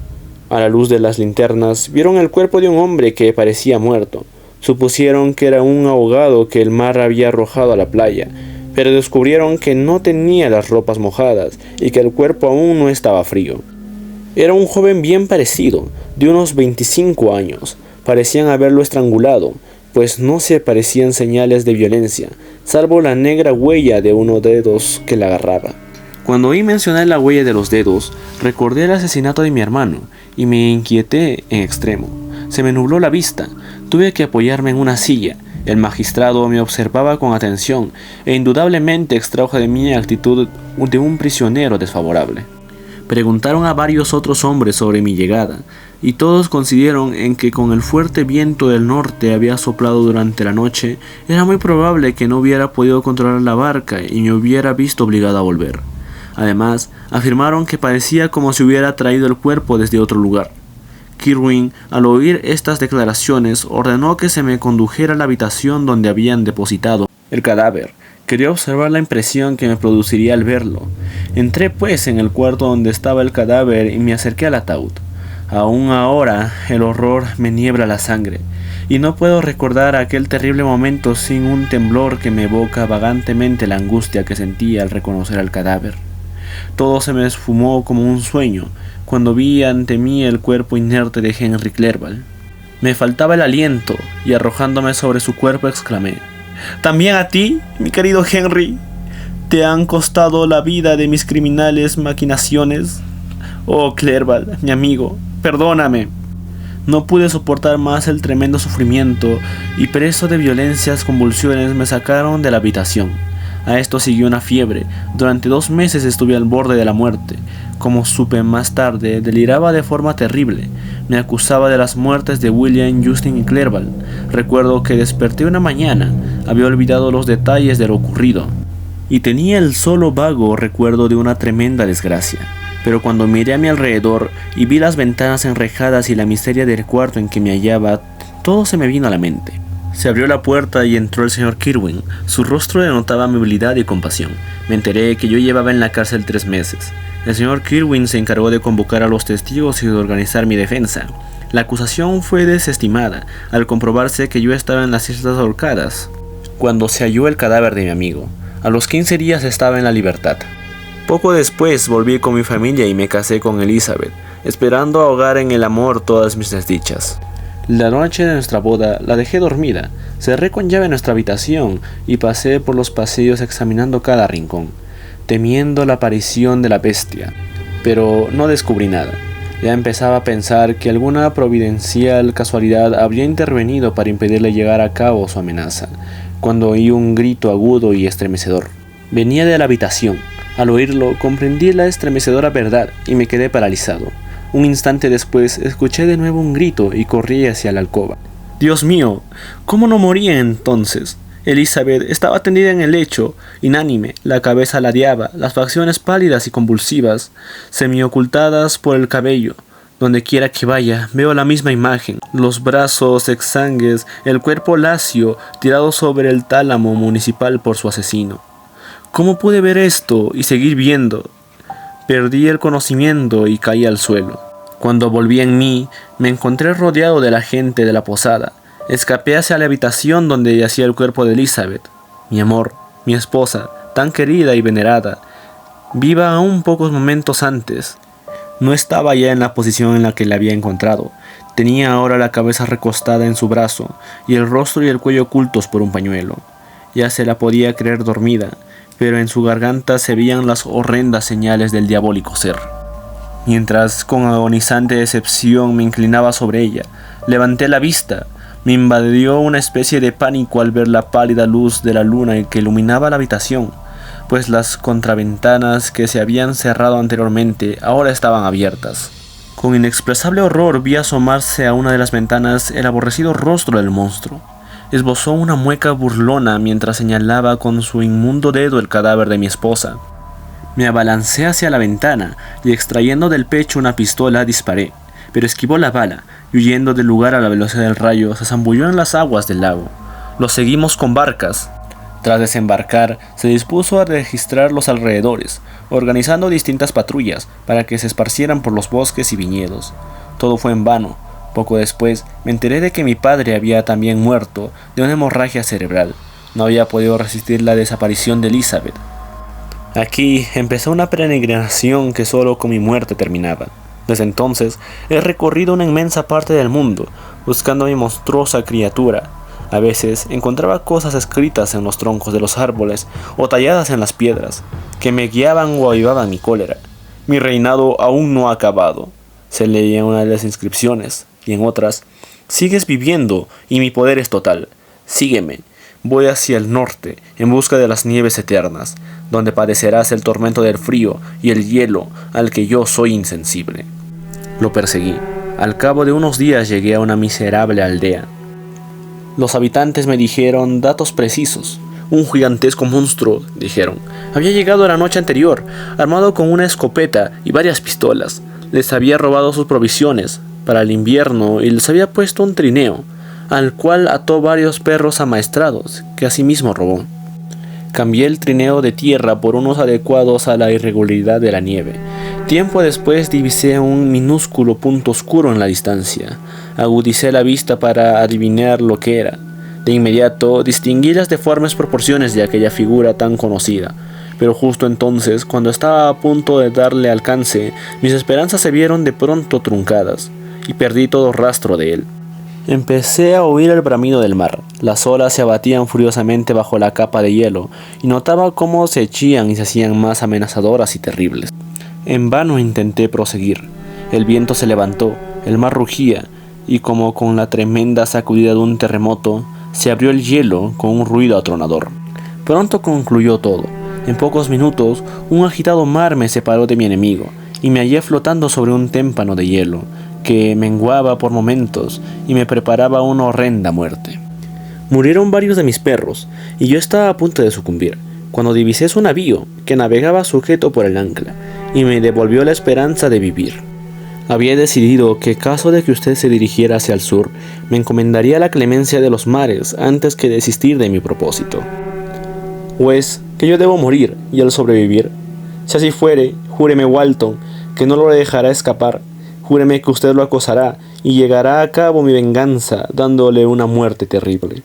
A la luz de las linternas vieron el cuerpo de un hombre que parecía muerto. Supusieron que era un ahogado que el mar había arrojado a la playa, pero descubrieron que no tenía las ropas mojadas y que el cuerpo aún no estaba frío. Era un joven bien parecido, de unos 25 años. Parecían haberlo estrangulado, pues no se parecían señales de violencia, salvo la negra huella de unos dedos que la agarraba. Cuando oí mencionar la huella de los dedos, recordé el asesinato de mi hermano y me inquieté en extremo. Se me nubló la vista, tuve que apoyarme en una silla. El magistrado me observaba con atención e indudablemente extrajo de mí actitud de un prisionero desfavorable. Preguntaron a varios otros hombres sobre mi llegada, y todos coincidieron en que con el fuerte viento del norte había soplado durante la noche, era muy probable que no hubiera podido controlar la barca y me hubiera visto obligado a volver. Además, afirmaron que parecía como si hubiera traído el cuerpo desde otro lugar. Kirwin, al oír estas declaraciones, ordenó que se me condujera a la habitación donde habían depositado el cadáver. Quería observar la impresión que me produciría al verlo. Entré pues en el cuarto donde estaba el cadáver y me acerqué al ataúd. Aún ahora el horror me niebla la sangre, y no puedo recordar aquel terrible momento sin un temblor que me evoca vagantemente la angustia que sentí al reconocer al cadáver. Todo se me esfumó como un sueño cuando vi ante mí el cuerpo inerte de Henry Clerval. Me faltaba el aliento y arrojándome sobre su cuerpo exclamé: «¿También a ti, mi querido Henry, te han costado la vida de mis criminales maquinaciones? Oh, Clerval, mi amigo, perdóname». No pude soportar más el tremendo sufrimiento y preso de violentas convulsiones me sacaron de la habitación. A esto siguió una fiebre. Durante 2 meses estuve al borde de la muerte. Como supe más tarde, deliraba de forma terrible. Me acusaba de las muertes de William, Justin y Clerval. Recuerdo que desperté una mañana, había olvidado los detalles de lo ocurrido y tenía el solo vago recuerdo de una tremenda desgracia. Pero cuando miré a mi alrededor y vi las ventanas enrejadas y la miseria del cuarto en que me hallaba, todo se me vino a la mente. Se abrió la puerta y entró el señor Kirwin. Su rostro denotaba amabilidad y compasión. Me enteré que yo llevaba en la cárcel 3 meses. El señor Kirwin se encargó de convocar a los testigos y de organizar mi defensa. La acusación fue desestimada al comprobarse que yo estaba en las Islas Ahorcadas cuando se halló el cadáver de mi amigo. A los 15 días estaba en la libertad. Poco después volví con mi familia y me casé con Elizabeth, esperando ahogar en el amor todas mis desdichas. La noche de nuestra boda la dejé dormida, cerré con llave nuestra habitación y pasé por los pasillos examinando cada rincón, temiendo la aparición de la bestia, pero no descubrí nada. Ya empezaba a pensar que alguna providencial casualidad habría intervenido para impedirle llegar a cabo su amenaza, cuando oí un grito agudo y estremecedor. Venía de la habitación. Al oírlo, comprendí la estremecedora verdad y me quedé paralizado. Un instante después, escuché de nuevo un grito y corrí hacia la alcoba. Dios mío, ¿cómo no moría entonces? Elizabeth estaba tendida en el lecho, inánime, la cabeza ladeaba, las facciones pálidas y convulsivas, semiocultadas por el cabello. Donde quiera que vaya, veo la misma imagen, los brazos exangües, el cuerpo lacio, tirado sobre el tálamo municipal por su asesino. ¿Cómo pude ver esto y seguir viendo? Perdí el conocimiento y caí al suelo. Cuando volví en mí, me encontré rodeado de la gente de la posada. Escapé hacia la habitación donde yacía el cuerpo de Elizabeth, mi amor, mi esposa, tan querida y venerada, viva aún pocos momentos antes. No estaba ya en la posición en la que la había encontrado. Tenía ahora la cabeza recostada en su brazo y el rostro y el cuello ocultos por un pañuelo. Ya se la podía creer dormida, pero en su garganta se veían las horrendas señales del diabólico ser. Mientras, con agonizante decepción, me inclinaba sobre ella, levanté la vista. Me invadió una especie de pánico al ver la pálida luz de la luna que iluminaba la habitación, pues las contraventanas que se habían cerrado anteriormente ahora estaban abiertas. Con inexpresable horror vi asomarse a una de las ventanas el aborrecido rostro del monstruo. Esbozó una mueca burlona mientras señalaba con su inmundo dedo el cadáver de mi esposa. Me abalancé hacia la ventana y extrayendo del pecho una pistola disparé, pero esquivó la bala y huyendo del lugar a la velocidad del rayo se zambulló en las aguas del lago. Lo seguimos con barcas. Tras desembarcar, se dispuso a registrar los alrededores, organizando distintas patrullas para que se esparcieran por los bosques y viñedos. Todo fue en vano. Poco después, me enteré de que mi padre había también muerto de una hemorragia cerebral. No había podido resistir la desaparición de Elizabeth. Aquí empezó una peregrinación que solo con mi muerte terminaba. Desde entonces, he recorrido una inmensa parte del mundo, buscando a mi monstruosa criatura. A veces encontraba cosas escritas en los troncos de los árboles o talladas en las piedras, que me guiaban o avivaban mi cólera. Mi reinado aún no ha acabado, se leía en una de las inscripciones, y en otras, sigues viviendo y mi poder es total. Sígueme, voy hacia el norte, en busca de las nieves eternas, donde padecerás el tormento del frío y el hielo al que yo soy insensible. Lo perseguí. Al cabo de unos días llegué a una miserable aldea. Los habitantes me dijeron datos precisos. Un gigantesco monstruo, dijeron, había llegado la noche anterior, armado con una escopeta y varias pistolas. Les había robado sus provisiones para el invierno y les había puesto un trineo, al cual ató varios perros amaestrados, que asimismo robó. Cambié el trineo de tierra por unos adecuados a la irregularidad de la nieve. Tiempo después divisé un minúsculo punto oscuro en la distancia. Agudicé la vista para adivinar lo que era. De inmediato distinguí las deformes proporciones de aquella figura tan conocida. Pero justo entonces, cuando estaba a punto de darle alcance, mis esperanzas se vieron de pronto truncadas, y perdí todo rastro de él. Empecé a oír el bramido del mar. Las olas se abatían furiosamente bajo la capa de hielo, y notaba cómo se hechían y se hacían más amenazadoras y terribles. En vano intenté proseguir. El viento se levantó, el mar rugía, y como con la tremenda sacudida de un terremoto, se abrió el hielo con un ruido atronador. Pronto concluyó todo. En pocos minutos, un agitado mar me separó de mi enemigo, y me hallé flotando sobre un témpano de hielo, que menguaba por momentos y me preparaba una horrenda muerte. Murieron varios de mis perros, y yo estaba a punto de sucumbir, cuando divisé su navío, que navegaba sujeto por el ancla, y me devolvió la esperanza de vivir. Había decidido que, caso de que usted se dirigiera hacia el sur, me encomendaría a la clemencia de los mares antes que desistir de mi propósito. ¿O es que yo debo morir y él sobrevivir? Si así fuere, júreme, Walton, que no lo dejará escapar. Júreme que usted lo acosará y llegará a cabo mi venganza, dándole una muerte terrible.